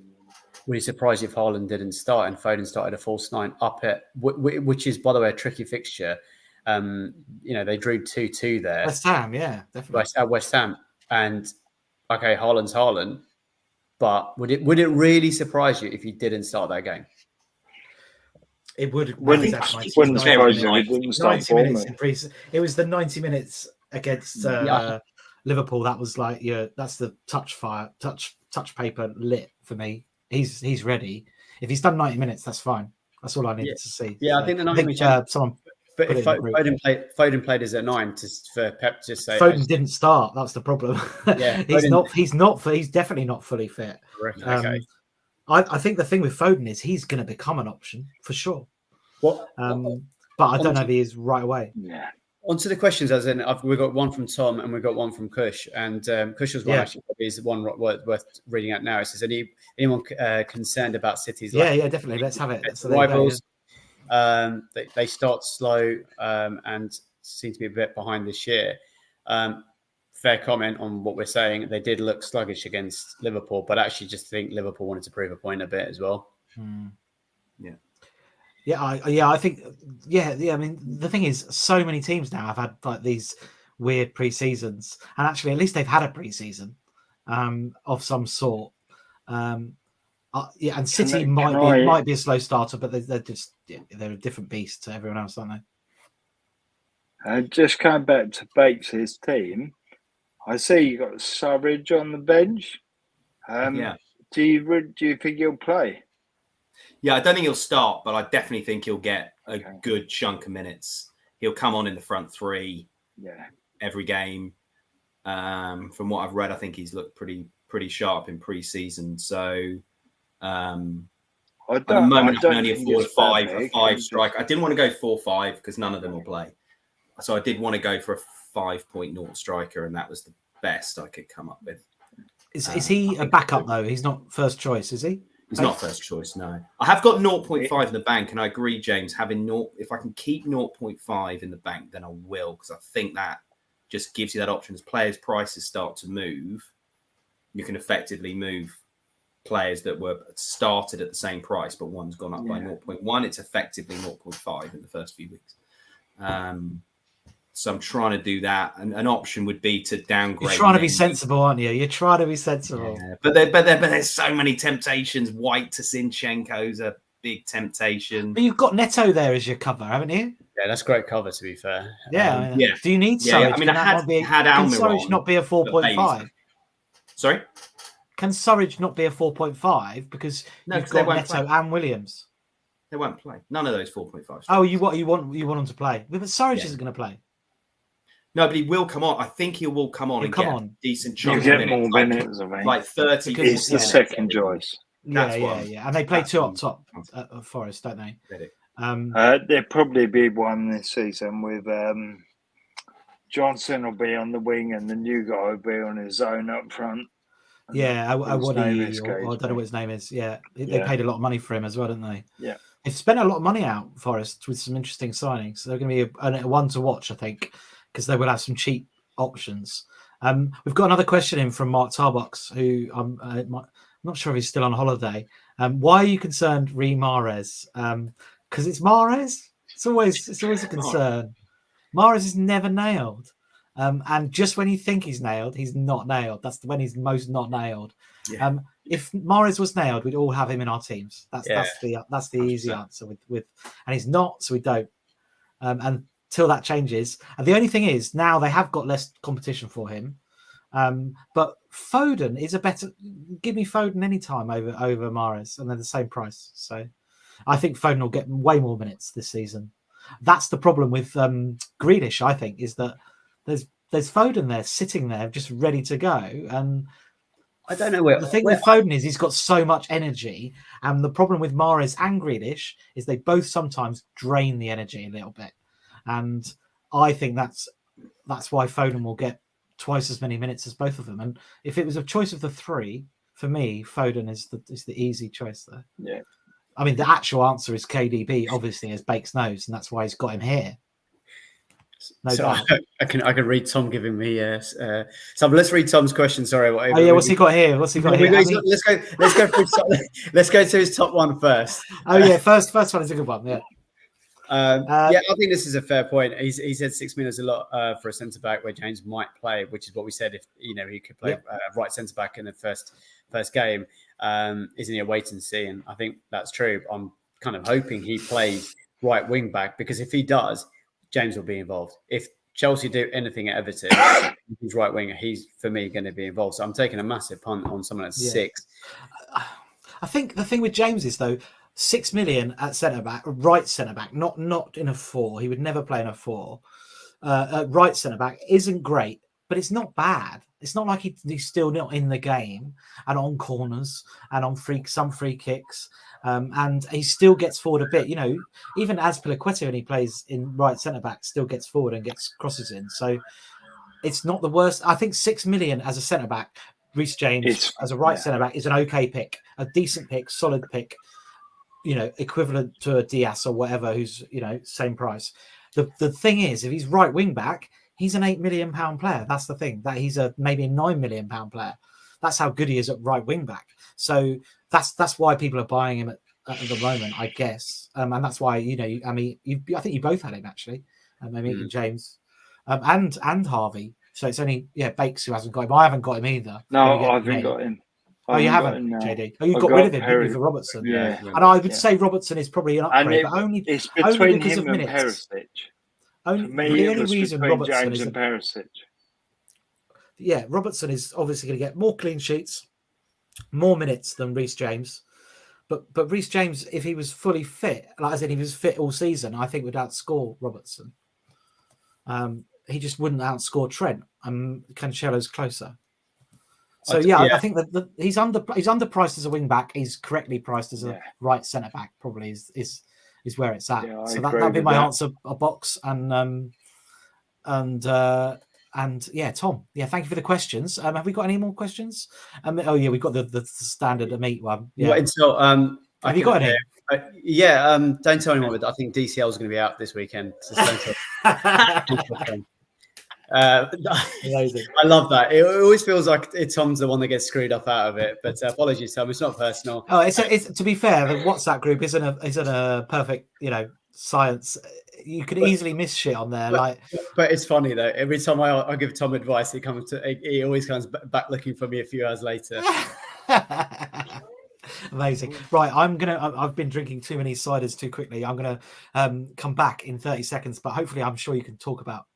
"Were you surprised if Haaland didn't start and Foden started a false 9 up at which is, by the way, a tricky fixture." They drew 2-2 there. West Ham, yeah, definitely. West Ham, and okay, Haaland's Haaland, but would it really surprise you if he didn't start that game? It would. Wouldn't surprise you if he didn't start. 90 minutes in pre-season. It was the 90 minutes against Liverpool. That was like, that's the touch paper lit for me. He's ready. If he's done 90 minutes, that's fine. That's all I needed to see. Yeah, I think the 90 minutes. Someone. But if Foden played as a 9 for Pep to say Foden didn't start, that's the problem. Yeah, he's definitely not fully fit. Okay. I think the thing with Foden is he's going to become an option for sure. But I don't know if he is right away. Yeah. On to the questions, as in we've got one from Tom and we've got one from Kush, and Kush's one actually is the one worth reading out now. It says, anyone concerned about City's? Yeah, definitely. Let's have it. So rivals. They start slow and seem to be a bit behind this year. Fair comment on what we're saying. They did look sluggish against Liverpool, but actually just think Liverpool wanted to prove a point a bit as well. I think. I mean, the thing is, so many teams now have had like these weird pre-seasons, and actually, at least they've had a pre-season of some sort. Yeah, and City Can might be a slow starter, but they're just they're a different beast to everyone else, aren't they? Just going back to Bakes' team, I see you got Surridge on the bench. Yeah. Do you think he'll play? Yeah, I don't think he'll start, but I definitely think he'll get a Okay. good chunk of minutes. He'll come on in the front three Yeah. every game. From what I've read, I think he's looked pretty sharp in pre-season. So at the moment, I can only afford a five striker. I didn't want to go 4-5 because none of them will play. So I did want to go for a 5.0 striker, and that was the best I could come up with. Is he a backup though? He's not first choice, is he? He's not first choice, no. I have got 0.5 in the bank, and I agree, James, having if I can keep 0.5 in the bank, then I will, because I think that just gives you that option. As players' prices start to move, you can effectively move players that were started at the same price, but one's gone up by 0.1. It's effectively 0.5 in the first few weeks. So I'm trying to do that. And an option would be to downgrade. You're trying to be sensible, aren't you? You're trying to be sensible. Yeah, but there's so many temptations. White to Zinchenko's a big temptation. But you've got Neto there as your cover, haven't you? Yeah, that's great cover, to be fair. Yeah. Do you need Surridge? I mean, I had can Surridge not be a 4.5? Sorry? Can Surridge not be a 4.5? Because you've got Neto and Williams. They won't play. None of those 4.5. Oh, you want them to play? But Surridge isn't going to play. No, but he will come on. I think he will come on get decent chunks of minutes. More minutes, like 30. He's the second choice. Yeah. And they play two up top at Forest, don't they? There'll probably be one this season with Johnson will be on the wing and the new guy will be on his own up front. Yeah, I don't know what his name is. Yeah, they paid a lot of money for him as well, didn't they? Yeah. They've spent a lot of money out, Forest, with some interesting signings. So they're going to be a one to watch, I think, because they will have some cheap options. We've got another question in from Mark Tarbox, who I'm not sure if he's still on holiday. Why are you concerned, Mahrez? Because it's Mahrez. It's always a concern. Mahrez is never nailed. And just when you think he's nailed, he's not nailed. That's when he's most not nailed. Yeah. If Mahrez was nailed, we'd all have him in our teams. That's the easy answer with and he's not, so we don't. Until that changes. And the only thing is now they have got less competition for him. But Foden is a better. Give me Foden any time over Mahrez, and they're the same price. So I think Foden will get way more minutes this season. That's the problem with Grealish, I think, is that there's Foden there sitting there just ready to go. And I don't know where the thing with Foden is he's got so much energy, and the problem with Mahrez and Grealish is they both sometimes drain the energy a little bit. And I think that's why Foden will get twice as many minutes as both of them. And if it was a choice of the three, for me, Foden is the easy choice there. Yeah. I mean, the actual answer is KDB, obviously, as Bakes knows, and that's why he's got him here. No doubt. I can read Tom giving me so let's read Tom's question. Sorry. What's he got here? Let's go to his top one first. Oh yeah, first one is a good one. Yeah. I think this is a fair point. He said 6 minutes a lot for a centre back where James might play, which is what we said. If he could play right centre back in the first game, isn't he a wait and see? And I think that's true. I'm kind of hoping he plays right wing back, because if he does, James will be involved. If Chelsea do anything at Everton, he's right winger, he's for me going to be involved. So I'm taking a massive punt on someone at 6. I think the thing with James is though, 6 million at centre back, right centre back, not in a 4. He would never play in a 4. Right centre back isn't great, but it's not bad. It's not like he's still not in the game and on corners and on some free kicks. And he still gets forward a bit. Even Azpilicueta, when he plays in right centre back, still gets forward and gets crosses in. So it's not the worst. I think 6 million as a centre back, Reece James as a right centre back is an okay pick, a decent pick, solid pick. Equivalent to a Diaz or whatever, who's same price. The thing is, if he's right wing back, he's an £8 million player. That's the thing. That he's maybe a £9 million player. That's how good he is at right wing back. So that's why people are buying him at the moment, I guess. And that's why I think you both had him actually. Maybe James, and Harvey. So it's only Bakes who hasn't got him. I haven't got him either. No, I haven't got him. Oh, you haven't, JD. Oh, you got rid of him, didn't you, for Robertson? Yeah. And I would say Robertson is probably an upgrade, but it's only between because him of and minutes. Perisic. Only, For me, the it only was reason between Robertson James is and Perisic. Yeah, Robertson is obviously going to get more clean sheets, more minutes than Reece James. But Reece James, if he was fully fit, like as in he was fit all season, I think would outscore Robertson. He just wouldn't outscore Trent. Cancelo's closer. So I think that he's underpriced as a wing back. He's correctly priced as a right centre back. Probably is where it's at. Yeah, so that'd be my answer. A box and yeah, Tom. Yeah, thank you for the questions. Have we got any more questions? We've got the standard meat one. Yeah. Have you got any? Don't tell anyone. But I think DCL is going to be out this weekend. Amazing. I love that. It always feels like Tom's the one that gets screwed up out of it. But apologies, Tom. It's not personal. Oh, it's to be fair, the WhatsApp group isn't a perfect science. You could easily miss shit on there. But it's funny though. Every time I give Tom advice, he always comes back looking for me a few hours later. Amazing. Right, I've been drinking too many ciders too quickly. I'm gonna come back in 30 seconds, but hopefully I'm sure you can talk about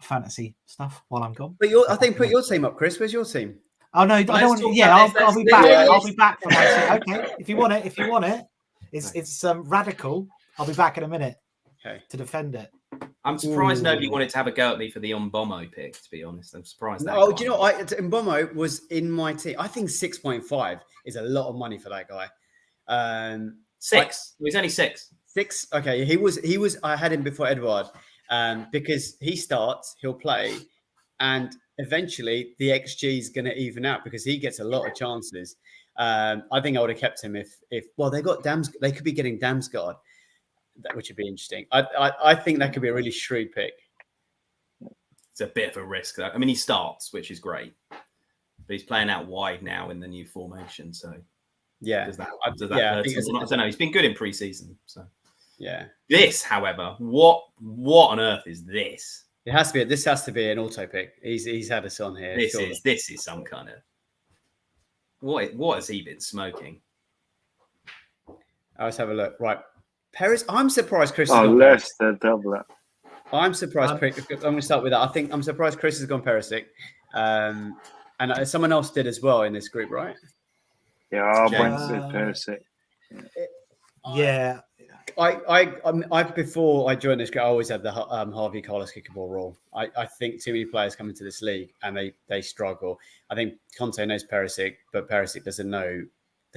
fantasy stuff while I'm gone. But I think put your team up, Chris. Where's your team? Oh no, I don't want. Yeah, I'll be back. I'll be back for my team. Okay, if you want it, it's radical. I'll be back in a minute. Okay. To defend it. I'm surprised nobody wanted to have a go at me for the Mbommo pick. To be honest, I'm surprised. Do you know Mbommo was in my team? I think 6.5 is a lot of money for that guy. 6. He's only 6. 6. Okay, he was. I had him before Edouard, because he starts, he'll play, and eventually the XG is going to even out because he gets a lot of chances. I think I would have kept him if they got they could be getting Damsgaard, which would be interesting. I think that could be a really shrewd pick. It's a bit of a risk, though. I mean, he starts, which is great, but he's playing out wide now in the new formation. So yeah, does that I don't know. He's been good in pre-season. So yeah. This, however, what on earth is this? This has to be an auto pick. He's had us on here. This is some kind of what has he been smoking? Let's have a look. Right. Paris, I'm surprised Chris. Leicester double it. I'm surprised. I'm going to start with that. I'm surprised Chris has gone Perisic, and someone else did as well in this group, right? Yeah, I went with Perisic. Yeah, I before I joined this group, I always had the Harvey Carlos kickable rule. I think too many players come into this league and they struggle. I think Conte knows Perisic, but Perisic doesn't know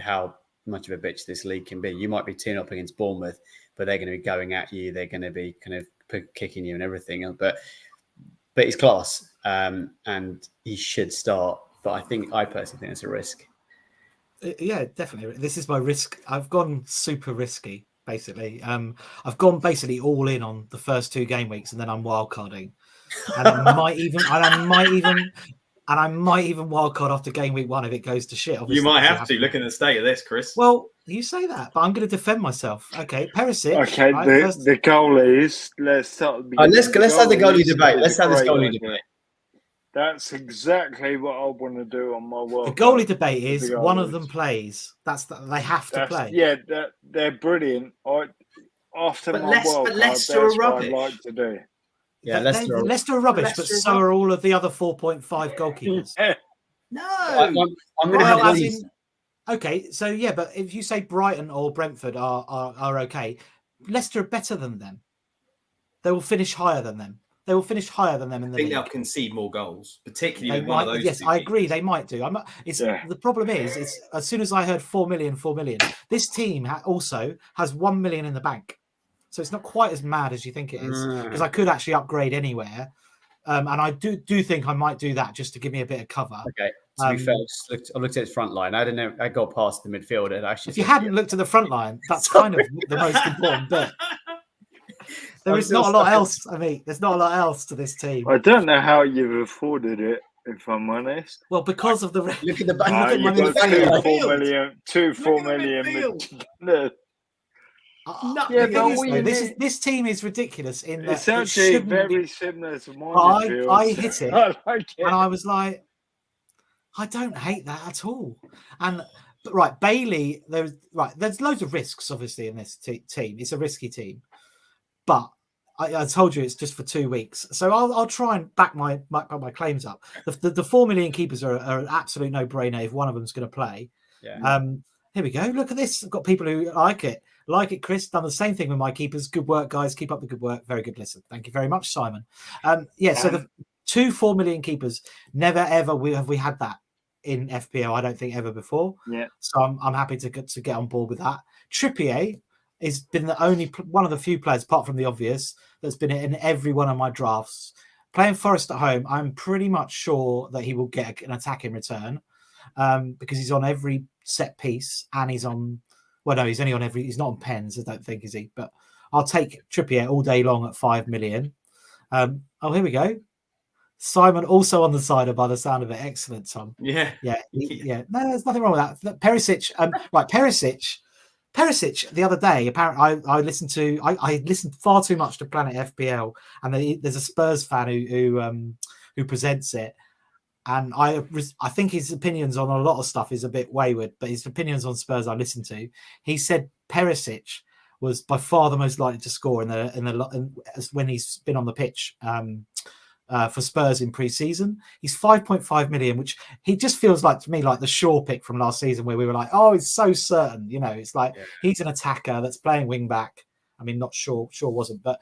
how much of a bitch this league can be. You might be 2-0 up against Bournemouth, but they're going to be going at you. They're going to be kind of kicking you and everything. But he's class, and he should start. But I personally think it's a risk. Yeah, definitely. This is my risk. I've gone super risky, basically. I've gone basically all in on the first 2 game weeks, and then I'm wildcarding, and I might even wildcard after game week 1 if it goes to shit. Obviously, you might have to. Look at the state of this, Chris. Well, you say that, but I'm going to defend myself. Okay, Perisic. Okay, the goalies. Let's start. Let's have the goalie debate. Let's have this goalie debate. That's exactly what I want to do on my world. The goalie debate is one of them plays. They have to play. Yeah, they're brilliant. Leicester are rubbish. I'd like to do. Yeah, Leicester are rubbish, but so are all of the other 4.5 goalkeepers. No, I'm going to have these. Okay, so yeah, but if you say Brighton or Brentford are okay, Leicester are better than them. They will finish higher than them. They will finish higher than them in the league. They'll concede more goals, particularly with one of those. Yes, I agree. They might do. The problem is, as soon as I heard 4 million, this team also has 1 million in the bank. So it's not quite as mad as you think it is, because I could actually upgrade anywhere. And I do think I might do that just to give me a bit of cover. Okay. To be fair, I looked at his front line. I don't know. I got past the midfielder. If you hadn't looked at the front line, that's kind of the most important bit. There is not a lot else. I mean, there's not a lot else to this team. I don't know how you've afforded it, if I'm honest. Well, because of the look at the back. You've got 4 million. This team is ridiculous in that it's actually very similar to mine. I hit it, and I was like, I don't hate that at all. And right, Bailey, there's loads of risks obviously in this team. It's a risky team, but I told you it's just for 2 weeks, so I'll try and back my claims up. The 4 million keepers are an absolute no brainer if one of them's going to play. Yeah. Here we go. Look at this. I've got people who like it. Chris. Done the same thing with my keepers. Good work, guys. Keep up the good work. Very good. Listen, thank you very much, Simon. So the 4 million keepers, never ever have we had that in FPL. I don't think ever before. Yeah. So I'm happy to get on board with that. Trippier has been the only one of the few players, apart from the obvious, that's been in every one of my drafts. Playing Forest at home, I'm pretty much sure that he will get an attack in return, because he's on every set piece and he's on. Well, no, he's only on every. He's not on pens, I don't think, is he? But I'll take Trippier all day long at 5 million. Here we go. Simon also on the side by the sound of it. Excellent, Tom. Yeah. No, there's nothing wrong with that. Perisic, right? Perisic. The other day, apparently, I listened far too much to Planet FPL, and there's a Spurs fan who presents it, and I think his opinions on a lot of stuff is a bit wayward, but his opinions on Spurs I listened to. He said Perisic was by far the most likely to score when he's been on the pitch. For Spurs in pre-season, he's 5.5 million, which he just feels like to me like the Shaw pick from last season, where we were like, oh, it's so certain, it's like he's an attacker that's playing wing back. I mean, not Shaw wasn't, but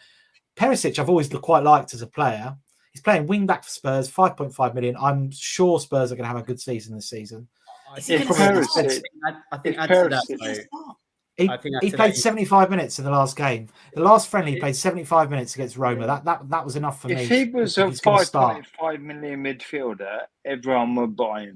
Perisic I've always quite liked as a player. He's playing wing back for Spurs, 5.5 million. I'm sure Spurs are going to have a good season this season. I think add to that, He played 75 minutes in the last game. The last friendly, he played 75 minutes against Roma. That was enough for me. If he was a 5.5 million midfielder, everyone would buy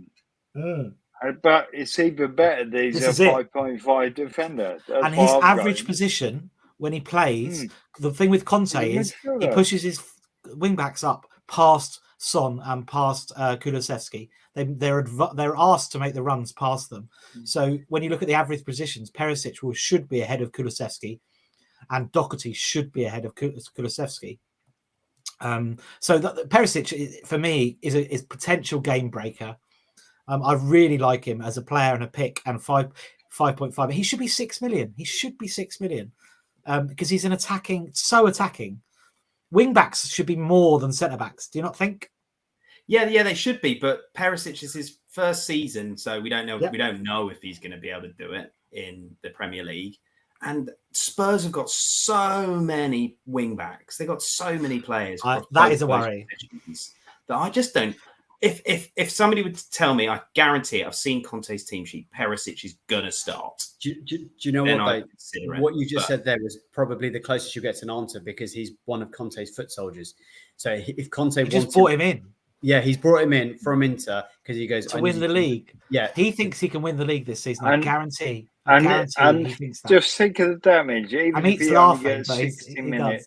him. But it's even better that he's a 5.5 defender. And his average position when he plays, the thing with Conte is he pushes his wing backs up past Son and past Kulusevski. They're asked to make the runs past them. So when you look at the average positions, Perisic should be ahead of Kulusevski, and Doherty should be ahead of Kulusevski. So Perisic for me is potential game breaker. I really like him as a player and a pick, and 5.5. He should be 6 million. He should be 6 million because he's an attacking. Wing backs should be more than centre backs. Do you not think? Yeah, they should be. But Perisic is his first season, so we don't know. Yep. We don't know if he's going to be able to do it in the Premier League. And Spurs have got so many wing backs. They've got so many players. That is a worry. That I just don't. If somebody would tell me, I guarantee it, I've seen Conte's team sheet, Perisic is gonna start. Do you know what you just said there was probably the closest you get to an answer, because he's one of Conte's foot soldiers. So if Conte just brought him in. Yeah, he's brought him in from Inter because he goes to win the league. Yeah, he thinks he can win the league this season. I guarantee. And he thinks that. Just think of the damage. Even if he only gets 60 minutes,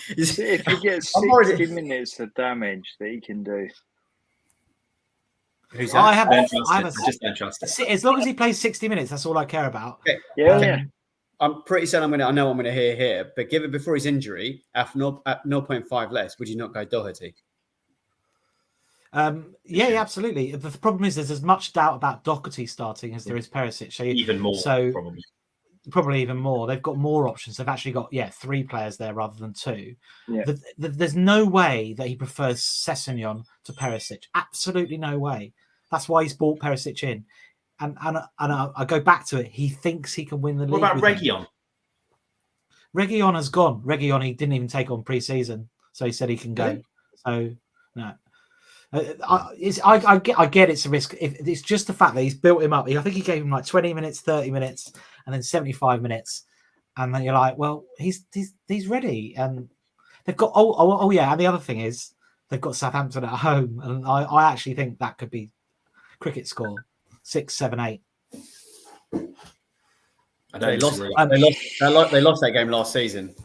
if he gets 60 minutes of damage that he can do. I just don't trust it. As long as he plays 60 minutes, that's all I care about. Okay. Yeah. I'm pretty certain I know I'm going to hear here, but given before his injury, at 0.5 less, would you not go Doherty? Yeah, absolutely. The problem is there's as much doubt about Doherty starting as there is Perisic. So even more, probably even more. They've got more options. They've actually got 3 players there rather than 2. Yeah. There's no way that he prefers Sessegnon to Perisic. Absolutely no way. That's why he's brought Perisic in. And I go back to it. He thinks he can win the league. What about Reguilon? Reguilon has gone. Reguilon he didn't even take on pre-season, so he said he can go. Really? So no. I get it's a risk. It's just the fact that he's built him up. I think he gave him like 20 minutes, 30 minutes, and then 75 minutes, and then you're like, well, he's ready. And they've got yeah. And the other thing is they've got Southampton at home, and I actually think that could be cricket score 6, 7, 8. They lost that game last season.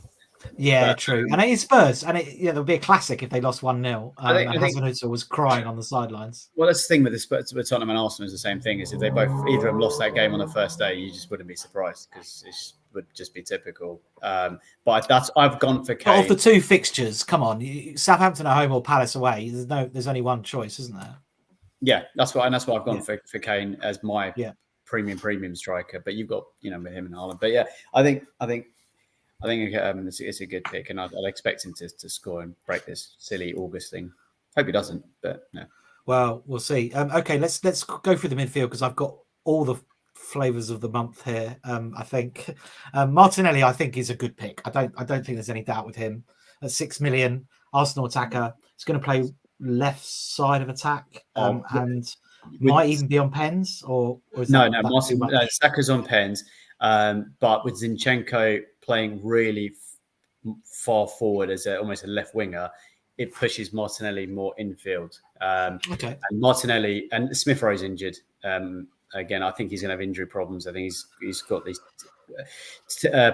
Yeah, true. And it is Spurs, and there'll be a classic if they lost 1-0. And Hasenhuttl was crying on the sidelines. Well, that's the thing with the Spurs, with Tottenham and Arsenal is the same thing. Is if they either of them lost that game on the first day, you just wouldn't be surprised because it would just be typical. But I've gone for Kane. Of the 2 fixtures, come on, Southampton at home or Palace away. There's only one choice, isn't there? Yeah, that's why I've gone for Kane as my Yeah. premium striker. But you've got with him and Haaland. But yeah, I think it's a good pick, and I'd expect him to score and break this silly August thing. Hope he doesn't, but no. Well, we'll see. Okay, let's go through the midfield because I've got all the flavors of the month here. I think Martinelli, I think, is a good pick. I don't think there's any doubt with him. At 6 million, Arsenal attacker. He's going to play left side of attack, and might even be on pens. Or is that too much? Saka's on pens, but with Zinchenko playing really far forward as almost a left winger, it pushes Martinelli more infield. Okay. And Martinelli and Smith Rowe's injured. Again, I think he's going to have injury problems. I think he's got these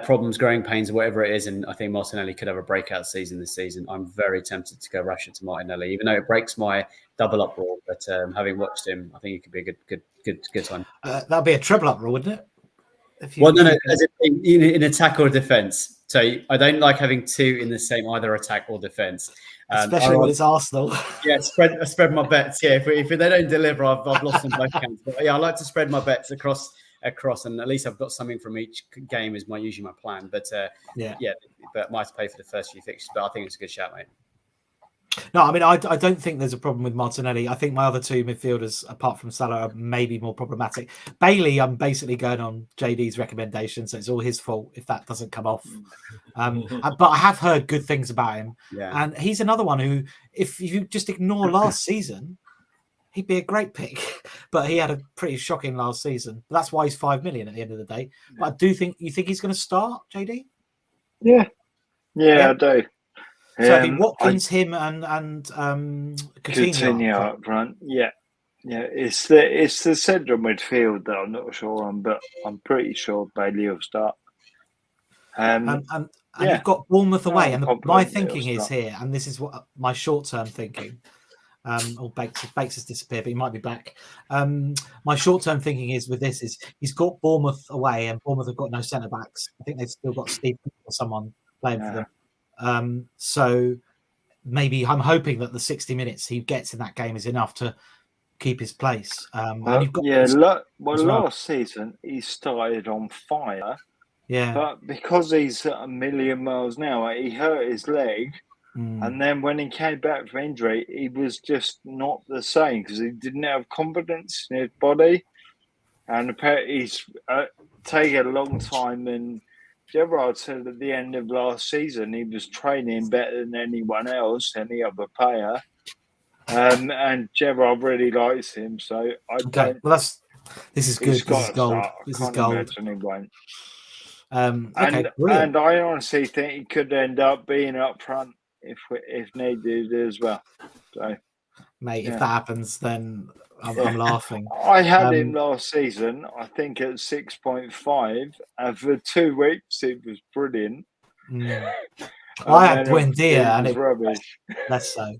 problems, growing pains, or whatever it is. And I think Martinelli could have a breakout season this season. I'm very tempted to go Rashford to Martinelli, even though it breaks my double uproar. But having watched him, I think it could be a good time. That'd be a triple uproar, wouldn't it? As in attack or defence. So I don't like having two in the same either attack or defence. Especially when it's Arsenal. Yeah, spread my bets. Yeah, if they don't deliver, I've lost on both counts. But yeah, I like to spread my bets across, and at least I've got something from each game is usually my plan. But but I might have to pay for the first few fixtures. But I think it's a good shout, mate. No, I mean, I don't think there's a problem with Martinelli. I think my other two midfielders, apart from Salah, are maybe more problematic. Bailey, I'm basically going on JD's recommendation, so it's all his fault if that doesn't come off. But I have heard good things about him. Yeah. And he's another one who, if you just ignore last season, he'd be a great pick. But he had a pretty shocking last season. That's why he's 5 million at the end of the day. But I do think, you think he's going to start, JD? Yeah, I do. So I think Watkins, him, and Coutinho up front. Yeah. It's the central midfield that I'm not sure on, but I'm pretty sure Bailey will start. And you've got Bournemouth away, and my thinking is here, and this is what my short-term thinking. Bakes has disappeared, but he might be back. My short-term thinking is with this is he's got Bournemouth away, and Bournemouth have got no centre backs. I think they've still got Steve or someone playing for them. So maybe I'm hoping that the 60 minutes he gets in that game is enough to keep his place. Last season he started on fire. Yeah. But because he's at 1,000,000 miles an hour, he hurt his leg. And then when he came back from injury, he was just not the same because he didn't have confidence in his body. And apparently he's taken a long time. And Gerrard said at the end of last season he was training better than anyone else, any other player. And Gerrard really likes him. So this is good. This is gold. This is gold. He won't. And I honestly think he could end up being up front if needed as well. So, mate, if that happens, then I'm laughing. I had him last season, I think at 6.5, and for 2 weeks it was brilliant. I had Buendia, and it was rubbish. Less so.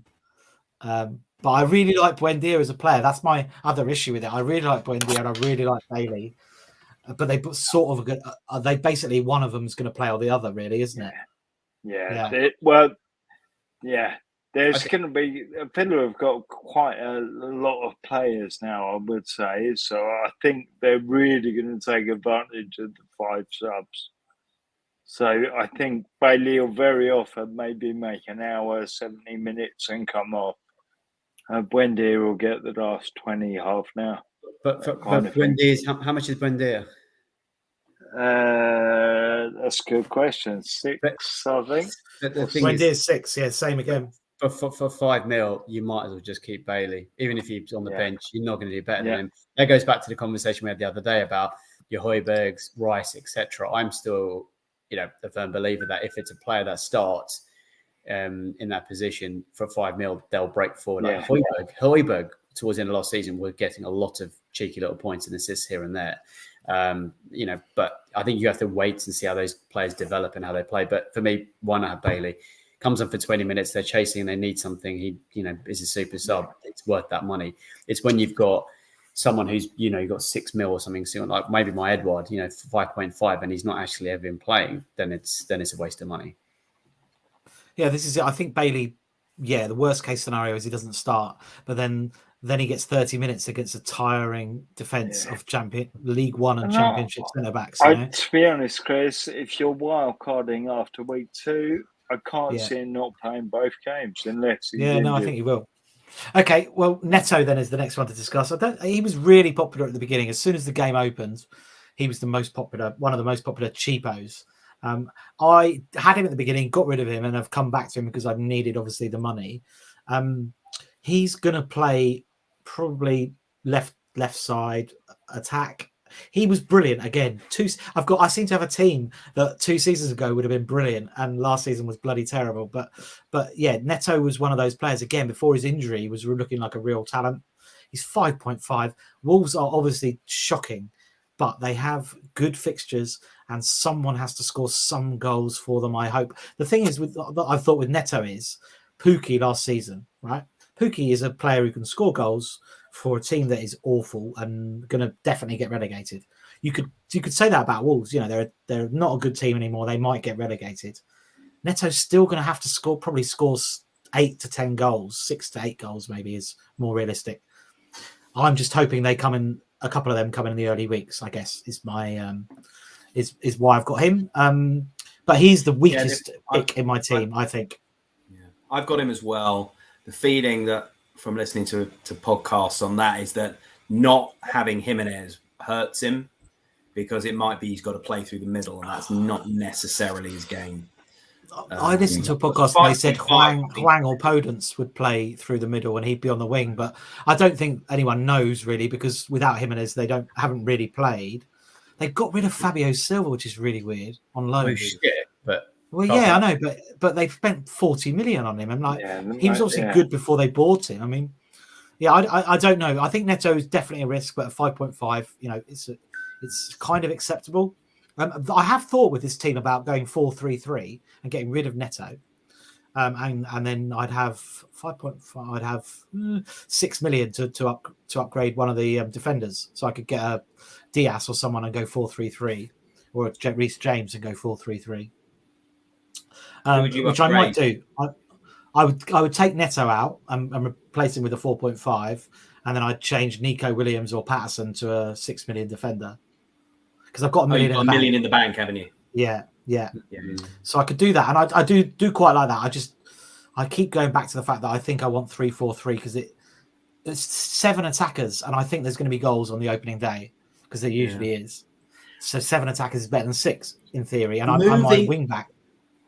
But I really like Buendia as a player. That's my other issue with it. I really like Buendia, and I really like Bailey. But they sort of they basically one of them is going to play or the other, really, isn't it? Yeah. There's going to be Villa have got quite a lot of players now, I would say. So I think they're really going to take advantage of the 5 subs. So I think Bailey will very often maybe make an hour, 70 minutes and come off. Buendia will get the last 20, half an hour. But Buendia's, how much is Buendia? That's a good question. 6, I think. Buendia's 6, yeah, same again. For 5 mil, you might as well just keep Bailey. Even if he's on the bench, you're not going to do better than him. That goes back to the conversation we had the other day about your Højbjergs, Rice, etc. I'm still, a firm believer that if it's a player that starts in that position for 5 mil, they'll break forward. Like Højbjerg, towards the end of last season, we're getting a lot of cheeky little points and assists here and there. But I think you have to wait and see how those players develop and how they play. But for me, why not have Bailey? Comes up for 20 minutes, they're chasing and they need something. He, is a super sub. It's worth that money. It's when you've got someone who's, you've got 6 mil or something, so like maybe my Edward, 5.5, and he's not actually ever been playing, then it's a waste of money. Yeah, this is it. I think Bailey, the worst case scenario is he doesn't start, but then then he gets 30 minutes against a tiring defence of League One and No, Championship centre backs. To be honest, Chris, if you're wild carding after week 2, I can't see him not playing both games unless he's injured. I think he will. Okay, well, Neto then is the next one to discuss. He was really popular at the beginning. As soon as the game opened, he was one of the most popular cheapos. I had him at the beginning, got rid of him, and I've come back to him because I needed, obviously, the money. He's going to play probably left side attack. He was brilliant again. I seem to have a team that 2 seasons ago would have been brilliant, and last season was bloody terrible. But yeah, Neto was one of those players again before his injury. He was looking like a real talent. He's 5.5. Wolves are obviously shocking, but they have good fixtures, and someone has to score some goals for them. I hope. The thing is, I thought with Neto is Pukki last season, right? Pukki is a player who can score goals for a team that is awful and going to definitely get relegated. You could say that about Wolves. They're not a good team anymore. They might get relegated. Neto's still going to have to probably scores 8 to 10 goals, 6 to 8 goals maybe is more realistic. I'm just hoping a couple of them come in the early weeks, I guess, is my is why I've got him. But he's the weakest pick in my team, I think. Yeah, I've got him as well. The feeling that from listening to podcasts on that is that not having Jimenez hurts him, because it might be he's got to play through the middle, and that's not necessarily his game. I listened to a podcast and they said Hwang or Podence would play through the middle and he'd be on the wing, but I don't think anyone knows really, because without Jimenez they haven't really played. They got rid of Fabio Silva, which is really weird, on loan. I know, but they've spent 40 million on him. And he was obviously good before they bought him. I mean, I don't know. I think Neto is definitely a risk, but at 5.5, it's kind of acceptable. I have thought with this team about going 4-3-3 and getting rid of Neto, and then I'd have 5.5. I'd have 6 million to upgrade one of the defenders, so I could get a Diaz or someone and go 4-3-3, or a Reece James and go 4-3-3. Which I might do. I would take Neto out and replace him with a 4.5, and then I'd change Nico Williams or Patterson to a 6 million defender, because I've got a million in the bank, haven't you? Yeah. So I could do that, and I do quite like that. I keep going back to the fact that I think I want 3-4-3 because there's 7 attackers, and I think there's going to be goals on the opening day, because there usually is. So 7 attackers is better than 6 in theory, and I'm my wing back.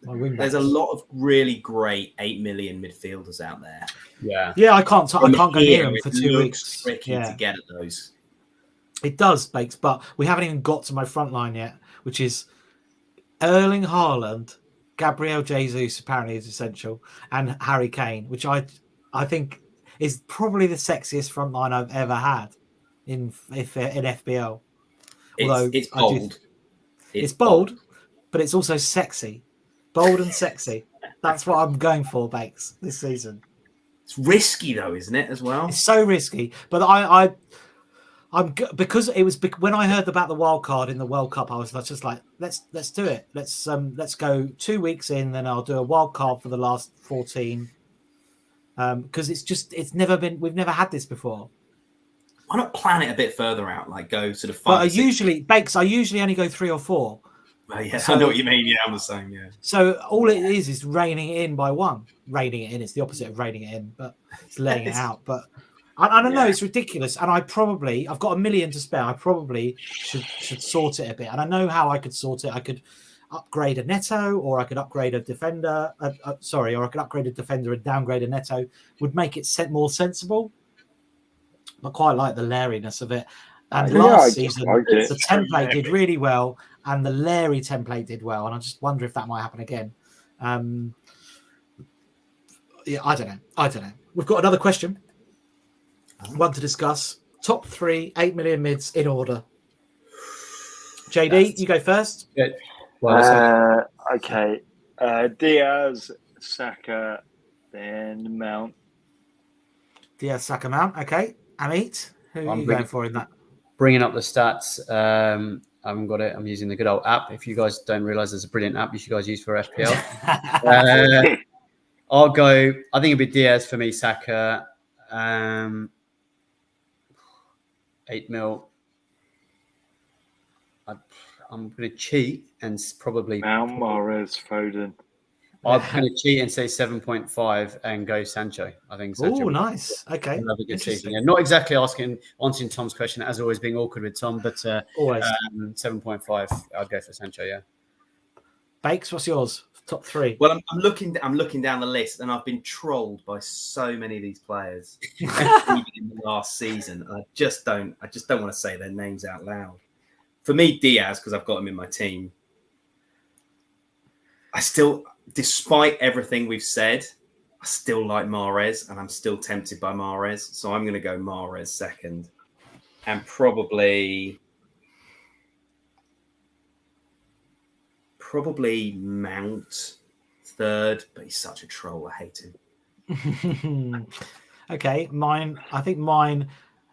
There's a lot of really great 8 million midfielders out there. Yeah. I can't go near them for 2 weeks. Tricky to get at those. It does, Bakes, but we haven't even got to my front line yet, which is Erling Haaland, Gabriel Jesus apparently is essential, and Harry Kane, which I think is probably the sexiest front line I've ever had in FBL. Although it's bold. It's bold, but it's also sexy. Bold and sexy. That's what I'm going for, Bakes, this season. It's risky though, isn't it, as well? It's so risky. But I'm because it was when I heard about the wild card in the World Cup, I was just like, let's do it. Let's go 2 weeks in, then I'll do a wild card for the last 14. Because we've never had this before. Why not plan it a bit further out, like go sort of 5? But I usually only go 3 or 4. I know what you mean. Yeah, I'm the same. Yeah. So all it is reining it in by 1. Reining it in. It's the opposite of reining it in, but it's letting it out. But I don't know. It's ridiculous. And I've got $1 million to spare. I probably should sort it a bit. And I know how I could sort it. I could upgrade a Neto, or I could upgrade a defender. Or I could upgrade a defender and downgrade a Neto. Would make it more sensible. I quite like the Larry-ness of it. And last season, the template did really well, and the Larry template did well. And I just wonder if that might happen again. I don't know. We've got another question. One to discuss. Top 3 8 million mids in order. JD, you go first. Good. Okay. Diaz, Saka, then Mount. Diaz, Saka, Mount. Okay. Amit, who are you going for in that? Bringing up the stats. I haven't got it. I'm using the good old app. If you guys don't realize there's a brilliant app you should guys use for FPL. I'll go. I think it'll be Diaz for me, Saka. 8 mil. I'm going to cheat and probably. Mount Mahrez, Foden. I'm going to cheat and say 7.5 and go Sancho. I think Sancho. Oh, nice. Okay. Another good season. Yeah, not exactly answering Tom's question, as always being awkward with Tom, but Always. 7.5. I'd go for Sancho. Yeah. Bakes, what's yours? Top 3. Well, I'm looking down the list, and I've been trolled by so many of these players even in the last season. I just don't want to say their names out loud. For me, Diaz, because I've got him in my team. I still, despite everything we've said, I still like Mahrez, and I'm still tempted by Mahrez. So I'm going to go Mahrez second, and probably Mount third. But he's such a troll. I hate him. Okay, I think mine.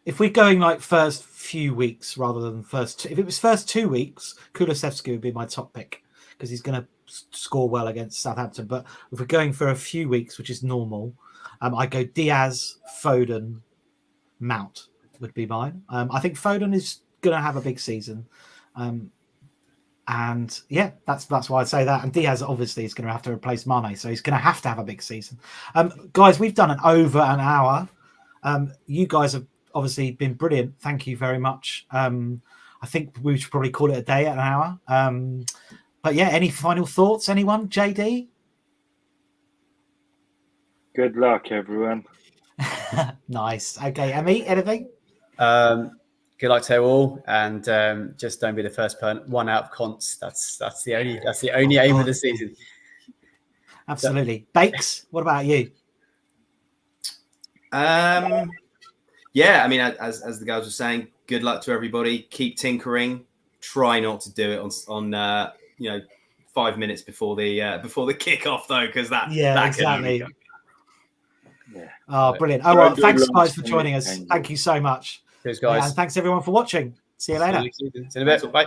If we're going like first few weeks rather than if it was first 2 weeks, Kulusevski would be my top pick because he's going to score well against Southampton. But if we're going for a few weeks, which is normal, I go Diaz, Foden, Mount would be mine. I think Foden is going to have a big season. And yeah, that's why I'd say that. And Diaz obviously is going to have to replace Mane, so he's going to have a big season. Guys, we've done over an hour. You guys have obviously been brilliant. Thank you very much. I think we should probably call it a day at an hour. But yeah, any final thoughts? Anyone? JD? Good luck, everyone. Nice. Okay, Emmy, anything? Good luck to you all, and just don't be the first one out of cons. That's the only aim of the season. Absolutely. Bakes, what about you? Yeah, I mean, as the guys were saying, good luck to everybody. Keep tinkering. Try not to do it on 5 minutes before the kickoff though, because that exactly. Can yeah. Oh, brilliant. Oh well, thanks guys for joining us. Thank you so much. Cheers, guys. And thanks everyone for watching. See you later. See you in a bit. Bye.